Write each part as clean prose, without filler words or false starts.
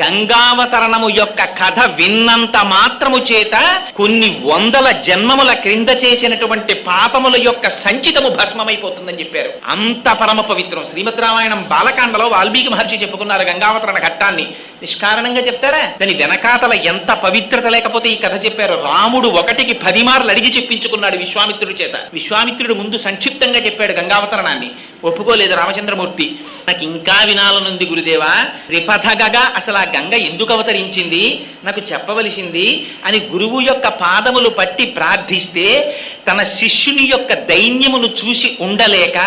గంగావతరణము యొక్క కథ విన్నంత మాత్రము చేత కొన్ని వందల జన్మముల క్రింద చేసినటువంటి పాపముల యొక్క సంచితము భస్మమైపోతుందని చెప్పారు. అంత పరమ పవిత్రం. శ్రీమద్ రామాయణం బాలకాండలో వాల్మీకి మహర్షి చెప్పుకున్నారు గంగావతరణ ఘట్టాన్ని. నిష్కారణంగా చెప్తారా? దాని వెనకాతల ఎంత పవిత్రత లేకపోతే ఈ కథ చెప్పారు. రాముడు 1కి 10 మార్లు అడిగి చెప్పించుకున్నాడు విశ్వామిత్రుడి చేత. విశ్వామిత్రుడు ముందు సంక్షిప్తంగా చెప్పాడు గంగావతరణాన్ని. ఒప్పుకోలేదు రామచంద్రమూర్తి. నాకు ఇంకా వినాలనుంది గురుదేవా, రిపథగగా అసలు ఆ గంగ ఎందుకు అవతరించింది నాకు చెప్పవలసింది అని గురువు యొక్క పాదములు పట్టి ప్రార్థిస్తే తన శిష్యుని యొక్క దైన్యమును చూసి ఉండలేక,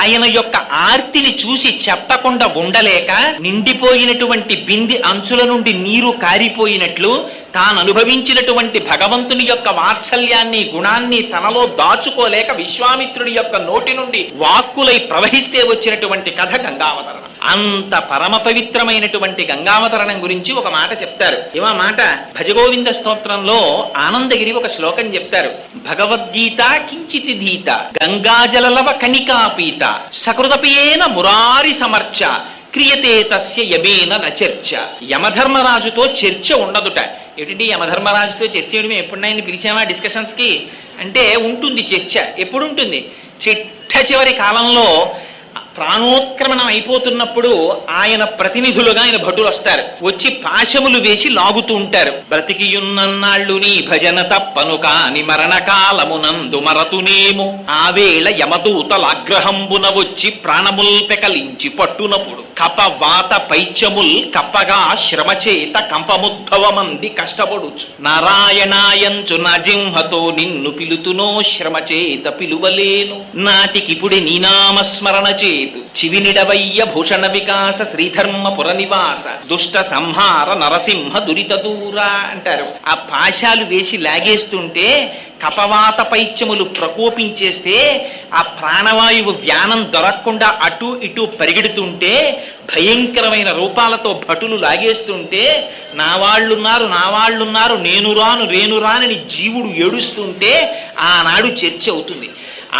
ఆయన యొక్క ఆర్తిని చూసి చెప్పకుండా ఉండలేక, నిండిపోయినటువంటి బింది అంచుల నుండి నీరు కారిపోయినట్లు తాను అనుభవించినటువంటి భగవంతుని యొక్క వాత్సల్యాన్ని గుణాన్ని తనలో దాచుకోలేక విశ్వామిత్రుడి యొక్క నోటి నుండి వాక్కులై ప్రవహిస్తే వచ్చినటువంటి కథ గంగావతరణం. అంత పరమ పవిత్రమైనటువంటి గంగావతరణం గురించి ఒక మాట చెప్తారు. ఏమా మాట? భజగోవింద స్తోత్రంలో ఆనందగిరి ఒక శ్లోకం చెప్తారు. భగవద్గీత కించితి ధీత గంగాజలలవ కణికాపీత సకృతపేన మురారి సమర్చ క్రియతే తస్య యమేన నచర్చ. యమధర్మరాజుతో చర్చ ఉండదుట. ఏమిటి యమధర్మరాజుతో చర్చ చేయడం? ఎప్పుడైనా పిలిచామా డిస్కషన్స్ కి అంటే? ఉంటుంది చర్చ. ఎప్పుడు ఉంటుంది? చిట్ట చివరి కాలంలో ప్రాణోత్క్రమణం అయిపోతున్నప్పుడు ఆయన ప్రతినిధులుగా ఆయన భటులు వస్తారు. వచ్చి పాశములు వేసి లాగుతూ ఉంటారు. బ్రతికియున్నన్నాళ్ళు నీ భజన తప్పను కాని మరణకాలమునందు మరతునేము ఆవేళ యమదూతలాగ్రహంబున వచ్చి ప్రాణముల్ పెకలించి పట్టునప్పుడు కపవాత పైత్యముల్ కప్పగా శ్రమచేత కంపముద్భవమంది కష్టపడుచు నారాయణాయంచు నజింహతో నిన్ను పిలుతునో శ్రమచేత పిలువలేను నాటికిపుడి నీనామస్మరణ చేతు చివినిడవయ్య భూషణ వికాస శ్రీధర్మపుర నివాస దుష్ట సంహార నరసింహ దురిత దూరా అంటారు. ఆ పాశాలు వేసి లాగేస్తుంటే కపవాత పైత్యములు ప్రకోపించేస్తే ఆ ప్రాణవాయువు వ్యానం దొరకకుండా అటు ఇటు పరిగెడుతుంటే భయంకరమైన రూపాలతో భటులు లాగేస్తుంటే నా వాళ్ళున్నారు నేను రానని జీవుడు ఏడుస్తుంటే ఆనాడు చర్చ అవుతుంది.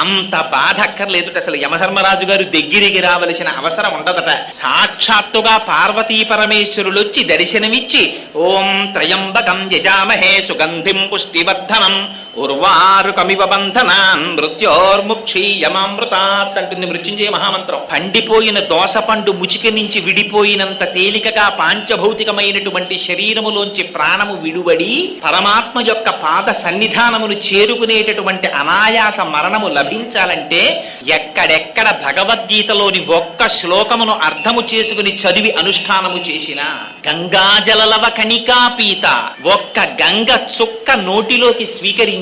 అంత బాధ అక్కర్లేదుట. అసలు యమధర్మరాజు గారు దగ్గరికి రావలసిన అవసరం ఉండదట. సాక్షాత్తుగా పార్వతీ పరమేశ్వరులు వచ్చి దర్శనమిచ్చి ఓం త్రయంబకం యజామహే సుగంధిం పుష్టివర్ధనం ఉర్వారుకమివ బంధనాన్ మృత్యోర్ముక్షీయమామృతాత్ అంటుంది మృత్యుంజయ మహామంత్రం. పండిపోయిన దోసపండు ముచిక నుంచి విడిపోయినంత తేలికగా పాంచభౌతికమైనటువంటి శరీరములోంచి ప్రాణము విడువడి పరమాత్మ యొక్క పాద సన్నిధానమును చేరుకునేటటువంటి అనాయాస మరణము లభించాలంటే ఎక్కడెక్కడ భగవద్గీతలోని ఒక్క శ్లోకమును అర్థము చేసుకుని చదివి అనుష్ఠానము చేసిన గంగాజలలవ కణికాపీత ఒక్క గంగ చుక్క నోటిలోకి స్వీకరించిన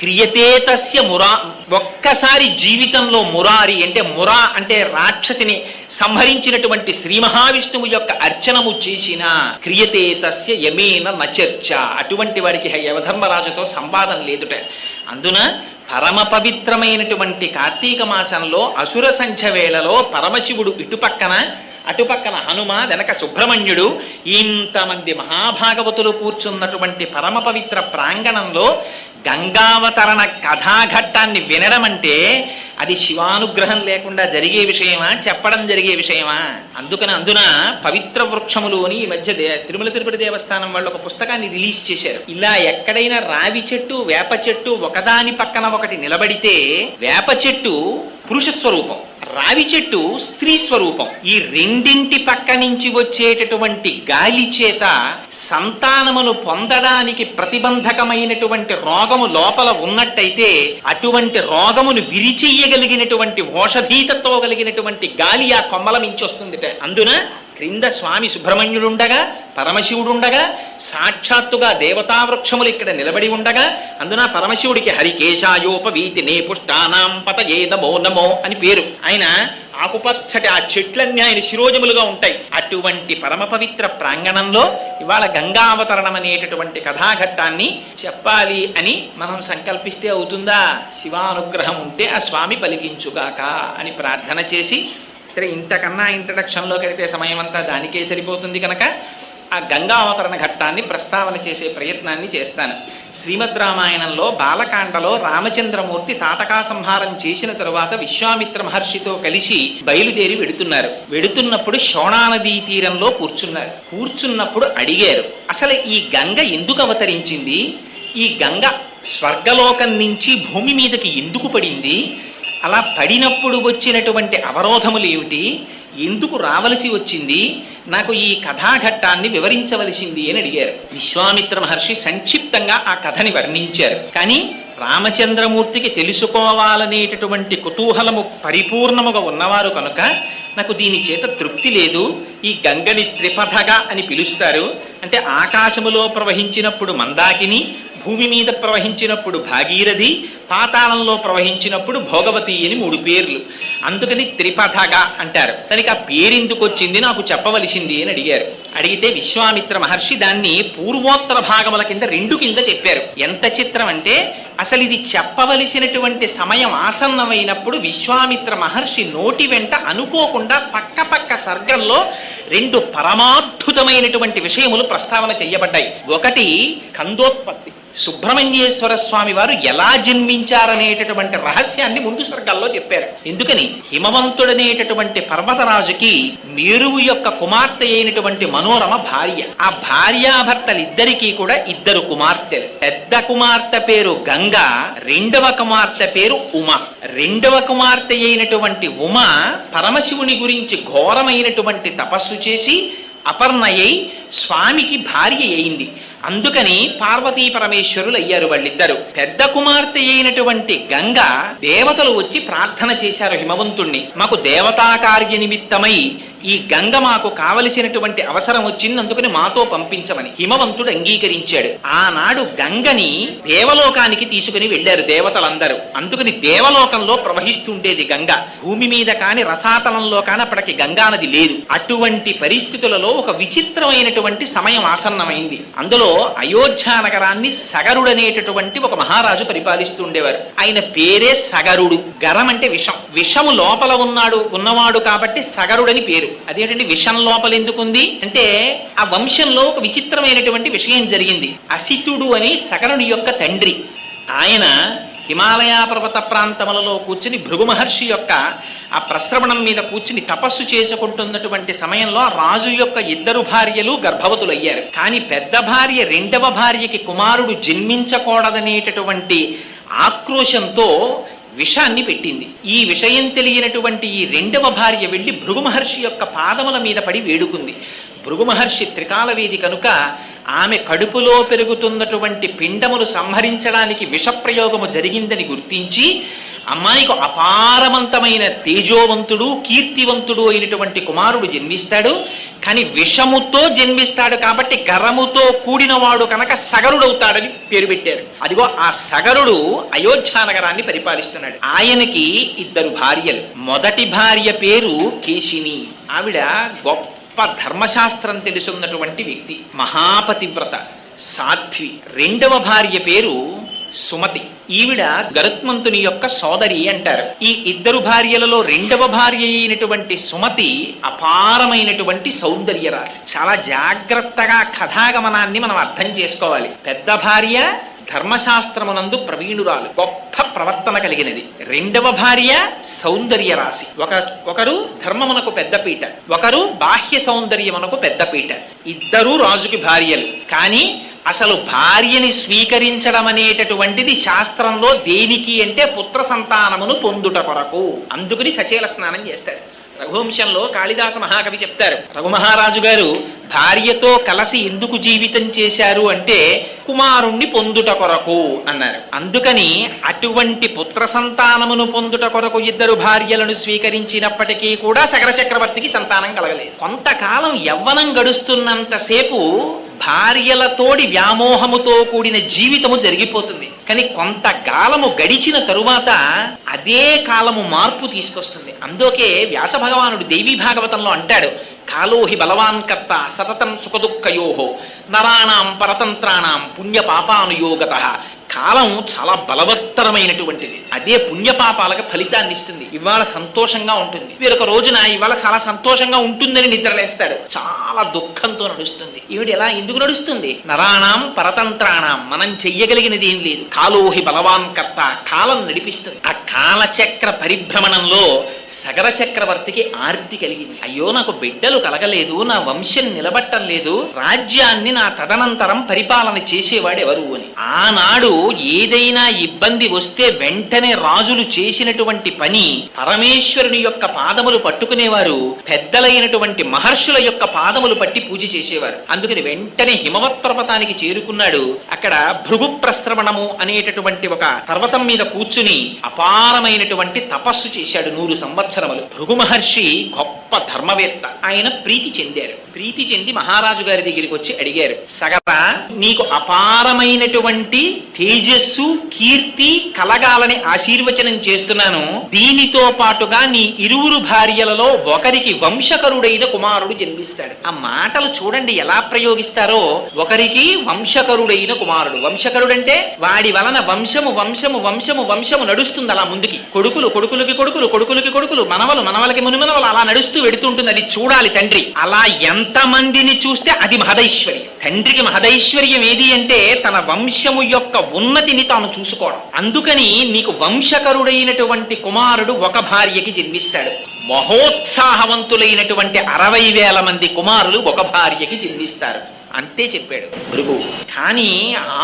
క్రియతే తస్య మురా ఒక్కసారి జీవితంలో మురారి అంటే మురా అంటే రాక్షసిని సంహరించినటువంటి శ్రీ మహావిష్ణువు యొక్క అర్చనము చేసిన క్రియతే తస్య యమేన నచర్చ. అటువంటి వాడికి యమధర్మరాజుతో సంవాదం లేదుట. అందున పరమ పవిత్రమైనటువంటి కార్తీక మాసంలో అసుర సంఖ్య వేళలో పరమశివుడు అటుపక్కన హనుమ, వెనక సుబ్రహ్మణ్యుడు, ఇంతమంది మహాభాగవతులు కూర్చున్నటువంటి పరమ పవిత్ర ప్రాంగణంలో గంగావతరణ కథాఘట్టాన్ని వినడం అంటే అది శివానుగ్రహం లేకుండా జరిగే విషయమా? చెప్పడం జరిగే విషయమా? అందున పవిత్ర వృక్షములు అని ఈ మధ్య తిరుమల తిరుపతి దేవస్థానం వాళ్ళు ఒక పుస్తకాన్ని రిలీజ్ చేశారు. ఇలా ఎక్కడైనా రావి చెట్టు, వేప చెట్టు ఒకదాని పక్కన ఒకటి నిలబడితే వేప చెట్టు పురుష స్వరూపం, రావి చెట్టు స్త్రీ స్వరూపం. ఈ రెండింటి పక్క నుంచి వచ్చేటటువంటి గాలి చేత సంతానమును పొందడానికి ప్రతిబంధకమైనటువంటి రోగము లోపల ఉన్నట్టయితే అటువంటి రోగమును విరిచెయ్యగలిగినటువంటి ఓషధీతతో కలిగినటువంటి గాలి ఆ కొమ్మల నుంచి వస్తుంది. అందున క్రింద స్వామి సుబ్రహ్మణ్యుడుండగా, పరమశివుడుండగా, సాక్షాత్తుగా దేవతా వృక్షములు ఇక్కడ నిలబడి ఉండగా, అందున పరమశివుడికి హరికేశాయోపవీతి నే పుష్టానాం పతయే నమో నమో అని పేరు. ఆయన ఆకుపచ్చటి ఆ చెట్లన్నీ ఆయన శిరోజములుగా ఉంటాయి. అటువంటి పరమ పవిత్ర ప్రాంగణంలో ఇవాళ గంగావతరణం అనేటటువంటి కథాఘట్టాన్ని చెప్పాలి అని మనం సంకల్పిస్తే అవుతుందా? శివానుగ్రహం ఉంటే ఆ స్వామి పలికించుగాక అని ప్రార్థన చేసి, సరే ఇంతకన్నా ఇంట్రడక్షన్లోకి వెళితే సమయం అంతా దానికే సరిపోతుంది కనుక ఆ గంగావతరణ ఘట్టాన్ని ప్రస్తావన చేసే ప్రయత్నాన్ని చేస్తాను. శ్రీమద్ రామాయణంలో బాలకాండలో రామచంద్రమూర్తి తాటకా సంహారం చేసిన తరువాత విశ్వామిత్ర మహర్షితో కలిసి బయలుదేరి వెడుతున్నప్పుడు శోణానదీ తీరంలో కూర్చున్నప్పుడు అడిగారు, అసలు ఈ గంగ ఎందుకు అవతరించింది? ఈ గంగ స్వర్గలోకం నుంచి భూమి మీదకి ఎందుకు పడింది? అలా పడినప్పుడు వచ్చినటువంటి అవరోధములు ఏమిటి? ఎందుకు రావలసి వచ్చింది? నాకు ఈ కథాఘట్టాన్ని వివరించవలసింది అని అడిగారు. విశ్వామిత్ర మహర్షి సంక్షిప్తంగా ఆ కథని వర్ణించారు. కానీ రామచంద్రమూర్తికి తెలుసుకోవాలనేటటువంటి కుతూహలము పరిపూర్ణముగా ఉన్నవారు కనుక నాకు దీని చేత తృప్తి లేదు. ఈ గంగని త్రిపథగా అని పిలుస్తారు. అంటే ఆకాశములో ప్రవహించినప్పుడు మందాకిని, భూమి మీద ప్రవహించినప్పుడు భాగీరథి, పాతాళంలో ప్రవహించినప్పుడు భోగవతి అని 3 పేర్లు. అందుకని త్రిపథగా అంటారు. దానికి ఆ పేరెందుకు వచ్చింది నాకు చెప్పవలసింది అని అడిగారు. అడిగితే విశ్వామిత్ర మహర్షి దాన్ని పూర్వోత్తర భాగముల కింద 2 కింద చెప్పారు. ఎంత చిత్రం అంటే అసలు ఇది చెప్పవలసినటువంటి సమయం ఆసన్నమైనప్పుడు విశ్వామిత్ర మహర్షి నోటి వెంట అనుకోకుండా పక్క సర్గంలో 2 పరమాద్భుతమైనటువంటి విషయములు ప్రస్తావన చెయ్యబడ్డాయి. ఒకటి కందోత్పత్తి, సుబ్రహ్మణ్యేశ్వర స్వామి వారు ఎలా జన్మించారనేటటువంటి రహస్యాన్ని ముందు సర్గాల్లో చెప్పారు. ఎందుకని హిమవంతుడనేటటువంటి పర్వతరాజుకి మేరువు యొక్క కుమార్తె అయినటువంటి మనోరమ భార్య. ఆ భార్యాభర్తలిద్దరికీ కూడా 2 కుమార్తెలు. పెద్ద కుమార్తె పేరు గంగ, రెండవ కుమార్తె పేరు ఉమ. రెండవ కుమార్తె అయినటువంటి ఉమ పరమశివుని గురించి ఘోరమైనటువంటి తపస్సు చేసి అపర్ణయై స్వామికి భార్య అయింది. అందుకని పార్వతీ పరమేశ్వరులు అయ్యారు వాళ్ళిద్దరు. పెద్ద కుమార్తె అయినటువంటి గంగ దేవతలు వచ్చి ప్రార్థన చేశారు హిమవంతుణ్ణి, మాకు దేవతా కార్య నిమిత్తమై ఈ గంగ మాకు కావలసినటువంటి అవసరం వచ్చింది, అందుకని మాతో పంపించమని. హిమవంతుడు అంగీకరించాడు. ఆనాడు గంగని దేవలోకానికి తీసుకుని వెళ్లారు దేవతలందరూ. అందుకని దేవలోకంలో ప్రవహిస్తుండేది గంగ. భూమి మీద కాని రసాతలంలో కాని అప్పటికి గంగా నది లేదు. అటువంటి పరిస్థితులలో ఒక విచిత్రమైనటువంటి సమయం ఆసన్నమైంది. అందులో అయోధ్య నగరాన్ని సగరుడనేటటువంటి ఒక మహారాజు పరిపాలిస్తుండేవారు. ఆయన పేరే సగరుడు. గరం అంటే విషం, విషము లోపల ఉన్నవాడు కాబట్టి సగరుడని పేరు. అదేంటంటే విషం లోపల ఎందుకుంది అంటే ఆ వంశంలో ఒక విచిత్రమైనటువంటి విషయం జరిగింది. అసితుడు అని సగరుని యొక్క తండ్రి. ఆయన హిమాలయ పర్వత ప్రాంతములలో కూర్చుని భృగు మహర్షి యొక్క ఆ ప్రశ్రవణం మీద కూర్చుని తపస్సు చేసుకుంటున్నటువంటి సమయంలో రాజు యొక్క 2 భార్యలు గర్భవతులయ్యారు. కానీ పెద్ద భార్య రెండవ భార్యకి కుమారుడు జన్మించకూడదనేటటువంటి ఆక్రోశంతో విషాన్ని పెట్టింది. ఈ విషయం తెలియనటువంటి ఈ రెండవ భార్య వెళ్లి భృగు మహర్షి యొక్క పాదముల మీద పడి వేడుకుంది. భృగు మహర్షి త్రికాలవేది కనుక ఆమె కడుపులో పెరుగుతున్నటువంటి పిండములు సంహరించడానికి విషప్రయోగము జరిగిందని గుర్తించి అమ్మాయికి అపారవంతమైన తేజోవంతుడు కీర్తివంతుడు అయినటువంటి కుమారుడు జన్మిస్తాడు. కానీ విషముతో జన్మిస్తాడు కాబట్టి గరముతో కూడినవాడు కనుక సగరుడవుతాడని పేరు పెట్టారు. అదిగో ఆ సగరుడు అయోధ్య నగరాన్ని పరిపాలిస్తున్నాడు. ఆయనకి 2 భార్యలు. మొదటి భార్య పేరు కేశిని. ఆవిడ గొప్ప ధర్మశాస్త్రం తెలుసున్నటువంటి వ్యక్తి, మహాపతివ్రత, సాధ్వి. రెండవ భార్య పేరు సుమతి. ఈవిడ గరుత్మంతుని యొక్క సోదరి అంటారు. ఈ 2 భార్యలలో రెండవ భార్య అయినటువంటి సుమతి అపారమైనటువంటి సౌందర్య రాశి. చాలా జాగ్రత్తగా కథాగమనాన్ని మనం అర్థం చేసుకోవాలి. పెద్ద భార్య ధర్మశాస్త్రమునందు ప్రవీణురాలు, గొప్ప ప్రవర్తన కలిగినది. రెండవ భార్య సౌందర్య రాశి. ఒకరు ధర్మమునకు పెద్దపీట, ఒకరు బాహ్య సౌందర్యమునకు పెద్దపీట. 2 రాజుకి భార్యలు. కానీ అసలు భార్యని స్వీకరించడం అనేటటువంటిది శాస్త్రంలో దేనికి అంటే పుత్ర సంతానమును పొందుట కొరకు. అందుకని సచేల స్నానం చేస్తాడు. రఘువంశంలో కాళిదాస మహాకవి చెప్తారు, రఘుమహారాజు గారు భార్యతో కలిసి ఎందుకు జీవితం చేశారు అంటే కుమారుణ్ణి పొందుట కొరకు అన్నారు. అందుకని అటువంటి పుత్ర సంతానమును పొందుట కొరకు 2 భార్యలను స్వీకరించినప్పటికీ కూడా సగర చక్రవర్తికి సంతానం కలగలేదు. కొంతకాలం యవ్వనం గడుస్తున్నంతసేపు భార్యలతోడి వ్యామోహముతో కూడిన జీవితము జరిగిపోతుంది. కానీ కొంతకాలము గడిచిన తరువాత అదే కాలము మార్పు తీసుకొస్తుంది. అందుకే వ్యాస భగవానుడు దేవీ భాగవతంలో అంటాడు, కాలోహి బలవాన్ కర్త సతతం సుఖదుఃఖయోహో నరాణాం పరతంత్రాణం పుణ్య పాపానుయోగత కాలం చాలా బలవత్తరమైనటువంటిది. అదే పుణ్యపాపాలకు ఫలితాన్ని ఇస్తుంది. ఇవాళ సంతోషంగా ఉంటుంది, వేరొక రోజున ఇవాళ చాలా సంతోషంగా ఉంటుందని నిద్రలేస్తాడు, చాలా దుఃఖంతో నడుస్తుంది. ఏమిటి ఎలా ఎందుకు నడుస్తుంది? నరాణం పరతంత్రాణం, మనం చెయ్యగలిగినది ఏం లేదు. కాలోహి బలవాన్ కర్త, కాలం నడిపిస్తుంది. ఆ కాలచక్ర పరిభ్రమణంలో సగర చక్రవర్తికి ఆర్తి కలిగింది. అయ్యో నాకు బిడ్డలు కలగలేదు, నా వంశం నిలబట్టం లేదు, రాజ్యాన్ని నా తదనంతరం పరిపాలన చేసేవాడు ఎవరు అని. ఆనాడు ఏదైనా ఇబ్బంది వస్తే వెంటనే రాజులు చేసినటువంటి పని పరమేశ్వరుని యొక్క పాదములు పట్టుకునేవారు, పెద్దలైనటువంటి మహర్షుల యొక్క పాదములు పట్టి పూజ చేసేవారు. అందుకని వెంటనే హిమవత్ పర్వతానికి చేరుకున్నాడు. అక్కడ భృగు ప్రశ్రవణము అనేటటువంటి ఒక పర్వతం మీద కూర్చుని అపారమైనటువంటి తపస్సు చేశాడు 100 సంవత్సరములు. భృగు మహర్షి గొప్ప ధర్మవేత్త. ఆయన ప్రీతి చెందారు. ప్రీతి చెంది మహారాజు గారి దగ్గరికి వచ్చి అడిగారు, సగర నీకు అపారమైనటువంటి తేజస్సు కీర్తి కలగాలని ఆశీర్వచనం చేస్తున్నాను. దీనితో పాటుగా నీ ఇరువురు భార్యలలో ఒకరికి వంశకరుడైన కుమారుడు జన్మిస్తాడు. ఆ మాటలు చూడండి ఎలా ప్రయోగిస్తారో. ఒకరికి వంశకరుడైన కుమారుడు. వంశకరుడంటే వాడి వలన వంశము వంశము వంశము వంశము నడుస్తుంది అలా ముందుకి. కొడుకులు కొడుకులకి కొడుకులు కొడుకులకి కొడుకులు, మనవలు మనవలకి మునిమనవలు, అలా నడుస్తూ వెడుతుంటుంది. అది చూడాలి తండ్రి. అలా ఎంతమందిని చూస్తే అది మహదైశ్వర్యం. తండ్రికి మహదైశ్వర్యం ఏది అంటే తన వంశము యొక్క ఉన్నతిని తాను చూసుకోవడం. అందుకని నీకు వంశకరుడైనటువంటి కుమారుడు ఒక భార్యకి జన్మిస్తాడు. మహోత్సాహవంతులైనటువంటి 60,000 మంది కుమారులు ఒక భార్యకి జన్మిస్తారు. అంతే చెప్పాడు భృగువు. కానీ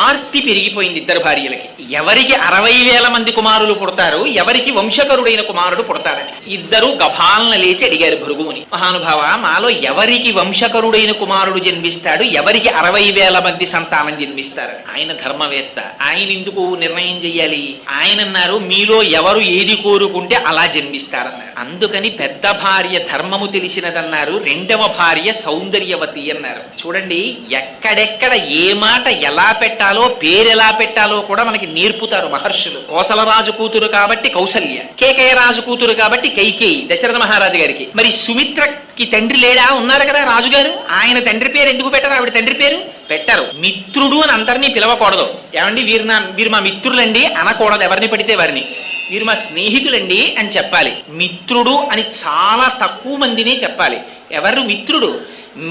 ఆర్తి పెరిగిపోయింది ఇద్దరు భార్యలకి. ఎవరికి 60,000 మంది కుమారులు పుడతారు, ఎవరికి వంశకరుడైన కుమారుడు పుడతాడని ఇద్దరు గభాలన లేచి అడిగారు భృగువుని, మహానుభావ మాలో ఎవరికి వంశకరుడైన కుమారుడు జన్మిస్తాడు, ఎవరికి 60,000 మంది సంతానం జన్మిస్తారు? ఆయన ధర్మవేత్త, ఆయన ఎందుకు నిర్ణయం చెయ్యాలి? ఆయన అన్నారు, మీలో ఎవరు ఏది కోరుకుంటే అలా జన్మిస్తారన్నారు. అందుకని పెద్ద భార్య ధర్మము తెలిసినదన్నారు, రెండవ భార్య సౌందర్యవతి అన్నారు. చూడండి, ఎక్కడెక్కడ ఏ మాట ఎలా పెట్టాలో, పేరెలా పెట్టాలో కూడా మనకి నేర్పుతారు మహర్షులు. కోసలరాజు కూతురు కాబట్టి కౌసల్య, కేకయ రాజు కూతురు కాబట్టి కైకేయి దశరథ మహారాజు గారికి. మరి సుమిత్రకి తండ్రి లేడా? ఉన్నారు కదా రాజుగారు, ఆయన తండ్రి పేరు ఎందుకు పెట్టరు? ఆవిడ తండ్రి పేరు పెట్టరు. మిత్రుడు అని అందరినీ పిలవకూడదు. ఏమండి వీరు మా మిత్రులండి అనకూడదు, ఎవరిని పడితే వారిని. వీరు మా స్నేహితులండి అని చెప్పాలి. మిత్రుడు అని చాలా తక్కువ మందినే చెప్పాలి. ఎవరు మిత్రుడు?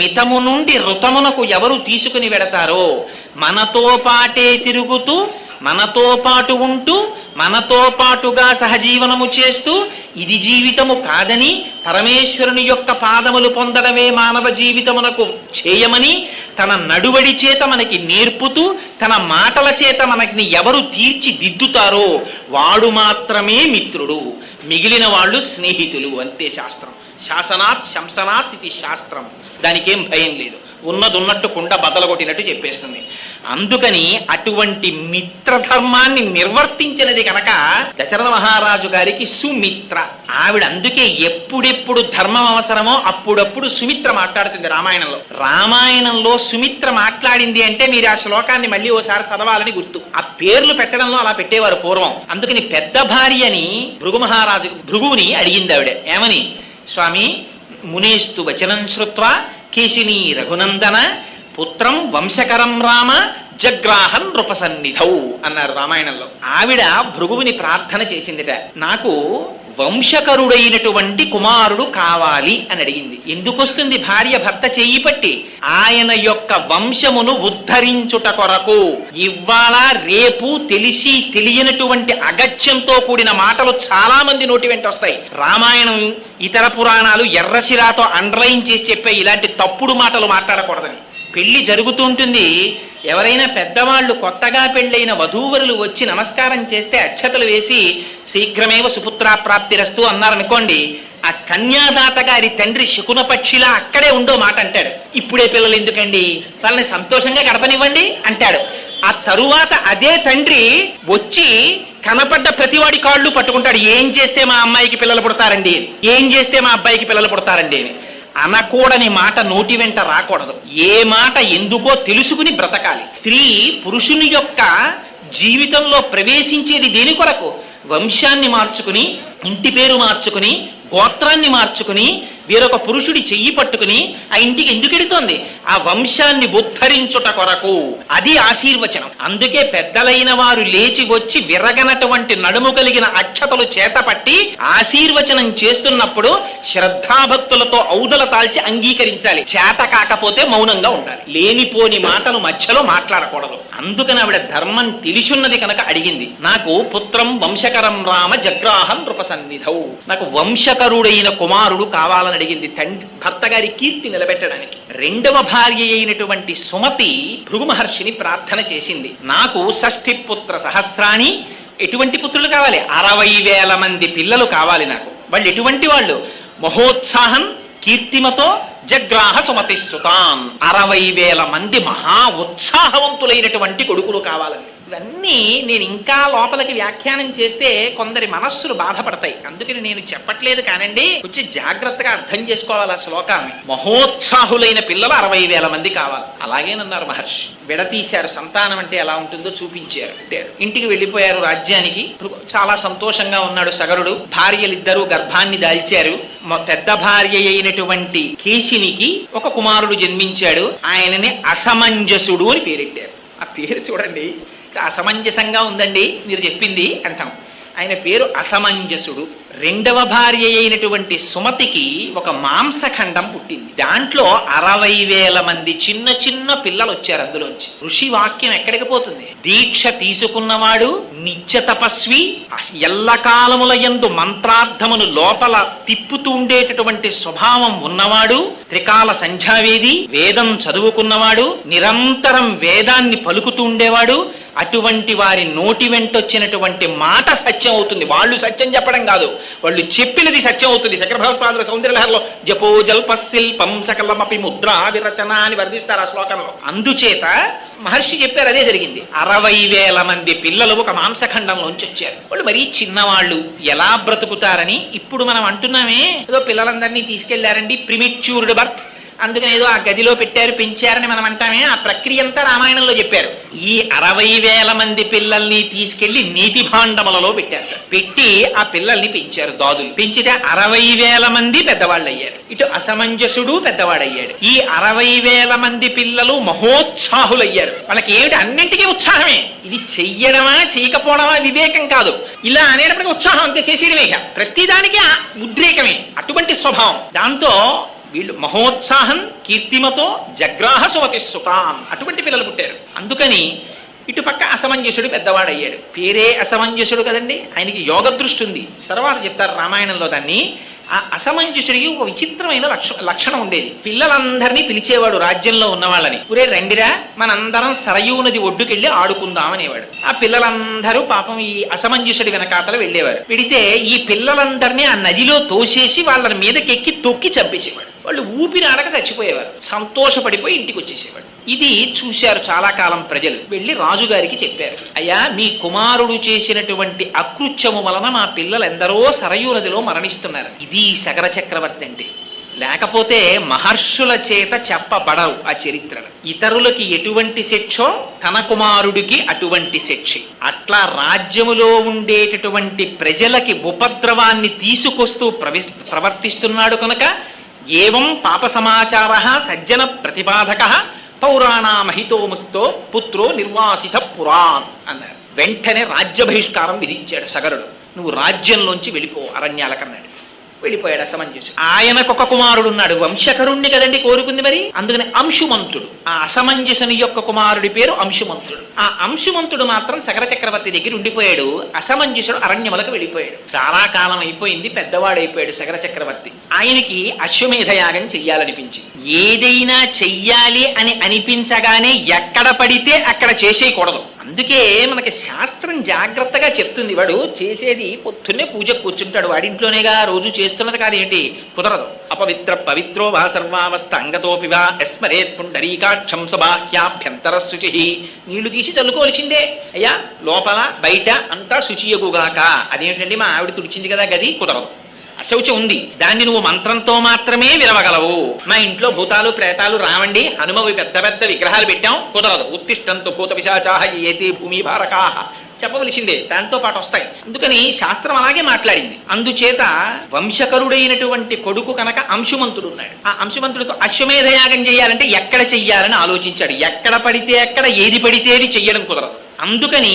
మితము నుండి ఋతమునకు ఎవరు తీసుకుని వెడతారో, మనతో పాటే తిరుగుతూ మనతో పాటు ఉంటూ మనతో పాటుగా సహజీవనము చేస్తూ ఇది జీవితము కాదని పరమేశ్వరుని యొక్క పాదములు పొందడమే మానవ జీవితమునకు చేయమని తన నడువడి చేత మనకి నేర్పుతూ తన మాటల చేత మనకి ఎవరు తీర్చిదిద్దుతారో వాడు మాత్రమే మిత్రుడు, మిగిలిన వాళ్ళు స్నేహితులు. అంతే శాస్త్రం. శాసనాత్ శంసనాత్ ఇది శాస్త్రం. దానికేం భయం లేదు, ఉన్నదున్నట్టు కుండ బద్దలు కొట్టినట్టు చెప్పేస్తుంది. అందుకని అటువంటి మిత్రధర్మాన్ని నిర్వర్తించినది కనుక దశరథ మహారాజు గారికి సుమిత్ర. ఆవిడ అందుకే ఎప్పుడెప్పుడు ధర్మం అవసరమో అప్పుడప్పుడు సుమిత్ర మాట్లాడుతుంది రామాయణంలో. రామాయణంలో సుమిత్ర మాట్లాడింది అంటే మీరు ఆ శ్లోకాన్ని మళ్ళీ ఓసారి చదవాలని గుర్తు. ఆ పేర్లు పెట్టడంలో అలా పెట్టేవారు పూర్వం. అందుకని పెద్ద భార్యని భృగువుని అడిగింది ఆవిడ. ఏమని? స్వామి, మునేస్తు వచనం శ్రుత్వా కేశినీ రఘునందన పుత్రం వంశకరం రామ జగ్రాహం నృపసన్నిధౌ అన్నారు రామాయణంలో. ఆవిడ భృగువుని ప్రార్థన చేసిందిట, నాకు వంశకరుడైనటువంటి కుమారుడు కావాలి అని అడిగింది. ఎందుకు వస్తుంది భార్య భర్త చెయ్యి పట్టి? ఆయన యొక్క వంశమును ఉద్ధరించుట కొరకు. ఇవాళ రేపు తెలిసి తెలియనటువంటి అగత్యంతో కూడిన మాటలు చాలా మంది నోటి వెంట వస్తాయి. రామాయణం ఇతర పురాణాలు ఎర్రశిరాతో అండర్లైన్ చేసి చెప్పే ఇలాంటి తప్పుడు మాటలు మాట్లాడకూడదని. పెళ్లి జరుగుతుంటుంది, ఎవరైనా పెద్దవాళ్ళు కొత్తగా పెళ్ళైన వధూవరులు వచ్చి నమస్కారం చేస్తే అక్షతలు వేసి శీఘ్రమేవ సుపుత్రాప్రాప్తిరస్తు అన్నారనుకోండి, ఆ కన్యాదాత గారి తండ్రి శకునపక్షిలా అక్కడే ఉండో మాట అంటాడు. ఇప్పుడే పిల్లలు ఎందుకండి, వాళ్ళని సంతోషంగా గడపనివ్వండి అంటాడు. ఆ తరువాత అదే తండ్రి వచ్చి కనపడ్డ ప్రతివాడి కాళ్ళు పట్టుకుంటాడు. ఏం చేస్తే మా అమ్మాయికి పిల్లలు పుడతారండి, ఏం చేస్తే మా అబ్బాయికి పిల్లలు పుడతారండి అని. అనకూడని మాట నోటి వెంట రాకూడదు. ఏ మాట ఎందుకో తెలుసుకుని బ్రతకాలి. స్త్రీ పురుషుని యొక్క జీవితంలో ప్రవేశించేది దేని కొరకు? వంశాన్ని మార్చుకుని, ఇంటి పేరు మార్చుకుని, గోత్రాన్ని మార్చుకుని వేరొక పురుషుడి చెయ్యి పట్టుకుని ఆ ఇంటికి ఎందుకు ఎడుతోంది? ఆ వంశాన్ని ఉద్ధరించుట కొరకు. అది ఆశీర్వచనం. అందుకే పెద్దలైన వారు లేచి వచ్చి విరగనటువంటి నడుము కలిగిన అక్షతలు చేతపట్టి ఆశీర్వచనం చేస్తున్నప్పుడు శ్రద్ధాభక్తులతో ఔదల తాల్చి అంగీకరించాలి. చేత కాకపోతే మౌనంగా ఉండాలి. లేనిపోని మాటలు మధ్యలో మాట్లాడకూడదు. అందుకని ఆవిడ ధర్మం తెలిసున్నది కనుక అడిగింది. నాకు పుత్రం వంశకరం రామ జగ్రాహం నృపసన్నిధౌ, నాకు వంశకరుడైన కుమారుడు కావాలని అడిగింది, తండ్రి భర్త గారి కీర్తి నిలబెట్టడానికి. రెండవ భార్య అయినటువంటి సుమతి భృగు మహర్షిని ప్రార్థన చేసింది. నాకు షష్ఠి పుత్ర సహస్రాణి, ఎటువంటి పుత్రులు కావాలి? 60,000 మంది పిల్లలు కావాలి నాకు. వాళ్ళు ఎటువంటి వాళ్ళు? మహోత్సాహం కీర్తిమతో జగ్రాహ సుమతి సుతాం, 60,000 మంది మహా ఉత్సాహవంతులైనటువంటి కొడుకులు కావాలని. ఇవన్నీ నేను ఇంకా లోపలికి వ్యాఖ్యానం చేస్తే కొందరి మనస్సులు బాధపడతాయి. అందుకని నేను చెప్పట్లేదు కానండి, కొంచెం జాగ్రత్తగా అర్థం చేసుకోవాలి ఆ శ్లోకాన్ని. మహోత్సాహులైన పిల్లలు 60,000 మంది కావాలి. అలాగేనన్నారు మహర్షి. విడతీశారు. సంతానం అంటే ఎలా ఉంటుందో చూపించారు. ఇంటికి వెళ్ళిపోయారు రాజ్యానికి. చాలా సంతోషంగా ఉన్నాడు సగరుడు. భార్యలిద్దరూ గర్భాన్ని దాల్చారు. పెద్ద భార్య అయినటువంటి కేశినికి ఒక కుమారుడు జన్మించాడు. ఆయనని అసమంజసుడు అని పేరెట్టారు. ఆ పేరు చూడండి, అసమంజసంగా ఉందండి మీరు చెప్పింది అంటాం. ఆయన పేరు అసమంజసుడు. రెండవ భార్య అయినటువంటి సుమతికి ఒక మాంసఖండం పుట్టింది. దాంట్లో 60,000 మంది చిన్న చిన్న పిల్లలు వచ్చారు. అందులోంచి ఋషి వాక్యం ఎక్కడికి పోతుంది? దీక్ష తీసుకున్నవాడు, నిత్య తపస్వి, ఎల్లకాలముల యందు మంత్రార్థమును లోపల తిప్పుతూ ఉండేటటువంటి స్వభావం ఉన్నవాడు, త్రికాల సంధ్యావేది, వేదం చదువుకున్నవాడు, నిరంతరం వేదాన్ని పలుకుతూ ఉండేవాడు. అటువంటి వారి నోటి వెంటొచ్చినటువంటి మాట సత్యం అవుతుంది. వాళ్ళు సత్యం చెప్పడం కాదు, వాళ్ళు చెప్పినది సత్యం అవుతుంది. శంకర భగవత్పాదుల సౌందర్యలహరిలో జపో జల్పశిల్పం సకలమపి ముద్రా విరచన అని వర్ణిస్తారు ఆ శ్లోకంలో. అందుచేత మహర్షి చెప్పారు, అదే జరిగింది. 60,000 మంది పిల్లలు ఒక మాంసఖండంలోంచి వచ్చారు. వాళ్ళు మరీ చిన్నవాళ్ళు, ఎలా బ్రతుకుతారని ఇప్పుడు మనం అంటున్నామే, ఏదో పిల్లలందరినీ తీసుకెళ్లారండి, ప్రిమిచ్యూర్డ్ బర్త్, అందుకని ఏదో ఆ గదిలో పెట్టారు పెంచారని మనం అంటామే. ఆ ప్రక్రియ అంతా రామాయణంలో చెప్పారు. ఈ 60,000 మంది పిల్లల్ని తీసుకెళ్లి నీతి భాండములలో పెట్టారు. పెట్టి ఆ పిల్లల్ని పెంచారు. దాదులు పెంచితే 60,000 మంది పెద్దవాళ్ళు అయ్యారు. ఇటు అసమంజసుడు పెద్దవాడయ్యాడు. ఈ 60,000 మంది పిల్లలు మహోత్సాహులయ్యారు. వాళ్ళకి ఏమిటి? అన్నింటికీ ఉత్సాహమే. ఇది చెయ్యడమా చేయకపోవడమా వివేకం కాదు. ఇలా అనేటప్పటికీ ఉత్సాహం అంతే, చేసేయడమే. ప్రతిదానికి ఉద్రేకమే, అటువంటి స్వభావం. దాంతో వీళ్ళు మహోత్సాహం కీర్తిమతో జగ్రాహ సుమతి సుతాం, అటువంటి పిల్లలు పుట్టారు. అందుకని ఇటుపక్క అసమంజసుడు పెద్దవాడయ్యాడు. పేరే అసమంజసుడు కదండి, ఆయనకి యోగ దృష్టి ఉంది. తర్వాత చెప్తారు రామాయణంలో దాన్ని. ఆ అసమంజసుడికి ఒక విచిత్రమైన లక్షణం ఉండేది. పిల్లలందరినీ పిలిచేవాడు రాజ్యంలో ఉన్న వాళ్ళని. ఒరే రండిరా, మనందరం సరయూ నది ఒడ్డుకెళ్ళి ఆడుకుందాం అనేవాడు. ఆ పిల్లలందరూ పాపం ఈ అసమంజసుడి వెనకాతల వెళ్ళేవారు. వెడితే ఈ పిల్లలందరినీ ఆ నదిలో తోసేసి వాళ్ళ మీదకెక్కి తొక్కి చంపేసేవాడు. వాళ్ళు ఊపిరి ఆడక చచ్చిపోయేవారు. సంతోషపడిపోయి ఇంటికి వచ్చేసేవాడు. ఇది చూశారు చాలా కాలం ప్రజలు. వెళ్ళి రాజుగారికి చెప్పారు, అయ్యా మీ కుమారుడు చేసినటువంటి అకృత్యము వలన మా పిల్లలు ఎందరో సరయూ నదిలో మరణిస్తున్నారు. ఇది శగర చక్రవర్తి అంటే. లేకపోతే మహర్షుల చేత చెప్పబడవు ఆ చరిత్రలు. ఇతరులకి ఎటువంటి శిక్షో తన కుమారుడికి అటువంటి శిక్ష. అట్లా రాజ్యములో ఉండేటటువంటి ప్రజలకి ఉపద్రవాన్ని తీసుకొస్తూ ప్రవర్తిస్తున్నాడు కనుక ఏవం పాప సమాచార సజ్జన ప్రతిపాదక పౌరాణామహితో ముక్తో పుత్రో నిర్వాసిత పురాన్ అన్నారు. వెంటనే రాజ్య బహిష్కారం విధించాడు సగరుడు. నువ్వు రాజ్యంలోంచి వెళ్ళిపో అరణ్యాల కన్నాడు. వెళ్ళిపోయాడు అసమంజసుడు. ఆయనకొక కుమారుడు ఉన్నాడు, వంశకరుణ్ణి కదండి కోరుకుంది మరి, అందుకని అంశుమంతుడు. ఆ అసమంజసుని యొక్క కుమారుడి పేరు అంశుమంతుడు. ఆ అంశుమంతుడు మాత్రం సగర చక్రవర్తి దగ్గర ఉండిపోయాడు. అసమంజసుడు అరణ్యములకు వెళ్ళిపోయాడు. చాలా కాలం అయిపోయింది, పెద్దవాడైపోయాడు సగర చక్రవర్తి. ఆయనకి అశ్వమేధ యాగం చెయ్యాలనిపించింది. ఏదైనా చెయ్యాలి అని అనిపించగానే ఎక్కడ పడితే అక్కడ చేసేయకూడదు. అందుకే మనకి శాస్త్రం జాగ్రత్తగా చెప్తుంది. వాడు చేసేది పొద్దున్నే పూజకు కూర్చుంటాడు, వాడింట్లోనేగా రోజు చేస్తున్నది కాదు. ఏంటి కుదరదు. అపవిత్ర పవిత్రో వా సర్వావస్థ అంగతోపి వా యస్మరేత్ పుండరీకాక్షం సబాహ్యాభ్యంతర శుచి. నీళ్లు తీసి చల్లుకోవాల్సిందే. అయ్యా లోపల బయట అంతా శుచియగుగాక. అదేంటండి మా ఆవిడ తుడిచింది కదా గది, కుదరదు. అశౌచం ఉంది, దాన్ని నువ్వు మంత్రంతో మాత్రమే విరవగలవు. మా ఇంట్లో భూతాలు ప్రేతాలు రావండి, హనుమవి పెద్ద పెద్ద విగ్రహాలు పెట్టాం, కుదరదు. ఉత్తిష్టంతో భూత పిశాచాహ ఏతే భూమి భారకాహ చెప్పవలసిందే, దాంతో పాటు వస్తాయి. అందుకని శాస్త్రం అలాగే మాట్లాడింది. అందుచేత వంశకరుడైనటువంటి కొడుకు కనుక అంశుమంతుడు ఉన్నాడు. ఆ అంశుమంతుడితో అశ్వమేధ యాగం చేయాలంటే ఎక్కడ చెయ్యాలని ఆలోచించాడు. ఎక్కడ పడితే ఎక్కడ, ఏది పడితే అది చెయ్యడం కుదరదు. అందుకని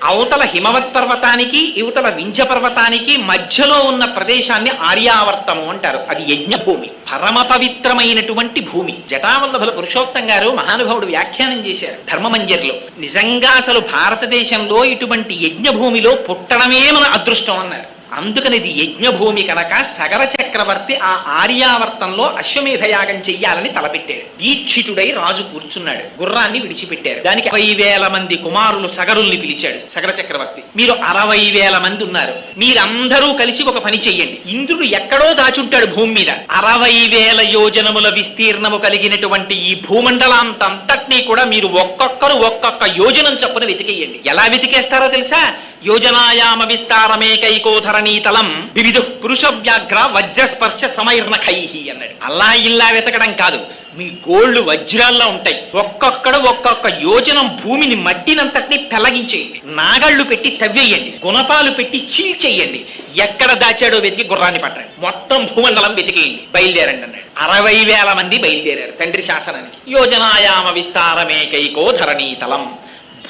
అవతల హిమవత్ పర్వతానికి ఇవతల వింధ్య పర్వతానికి మధ్యలో ఉన్న ప్రదేశాన్ని ఆర్యావర్తము అంటారు. అది యజ్ఞభూమి, పరమ పవిత్రమైనటువంటి భూమి. జటావల్లభుల పురుషోత్తం గారు మహానుభావుడు వ్యాఖ్యానం చేశారు ధర్మమంజరిలో. నిజంగా అసలు భారతదేశంలో ఇటువంటి యజ్ఞభూమిలో పుట్టడమే మన అదృష్టం అన్నారు. అందుకని ఇది యజ్ఞభూమి కనుక సగర చక్రవర్తి ఆ ఆర్యావర్తంలో అశ్వమేధ యాగం చెయ్యాలని తలపెట్టాడు. దీక్షితుడై రాజు కూర్చున్నాడు. గుర్రాన్ని విడిచిపెట్టారు. దానికి 60,000 మంది కుమారులు సగరుల్ని పిలిచాడు సగర చక్రవర్తి. మీరు 60,000 మంది ఉన్నారు, మీరందరూ కలిసి ఒక పని చెయ్యండి. ఇంద్రుడు ఎక్కడో దాచుంటాడు భూమి మీద. 60,000 యోజనముల విస్తీర్ణము కలిగినటువంటి ఈ భూమండలాంతంతటినీ కూడా మీరు ఒక్కొక్కరు ఒక్కొక్క యోజనం చొప్పున వెతికేయండి. ఎలా వెతికేస్తారో తెలుసా? యోజనాయామ విస్తారమేకైకోధరణీతలం వివిధ పురుష వ్యాఘ్ర వజ్రస్పర్శ సమైర్నఖైహి అన్నాడు. అలా ఇలా వెతకడం కాదు, మీ గోళ్లు వజ్రాల్లో ఉంటాయి. ఒక్కొక్క యోజనం భూమిని మట్టినంతటిని పెళ్లగించేయండి. నాగళ్లు పెట్టి తవ్వేయండి, గుణపాలు పెట్టి చీల్చేయండి. ఎక్కడ దాచాడో వెతికి గుర్రాన్ని పట్టండి. మొత్తం భూమండలం వెతికేయండి, బయలుదేరండి అన్నాడు. 60,000 మంది బయలుదేరారు తండ్రి శాసనానికి. యోజనాయామ విస్తారమేకైకో ధరణీతలం,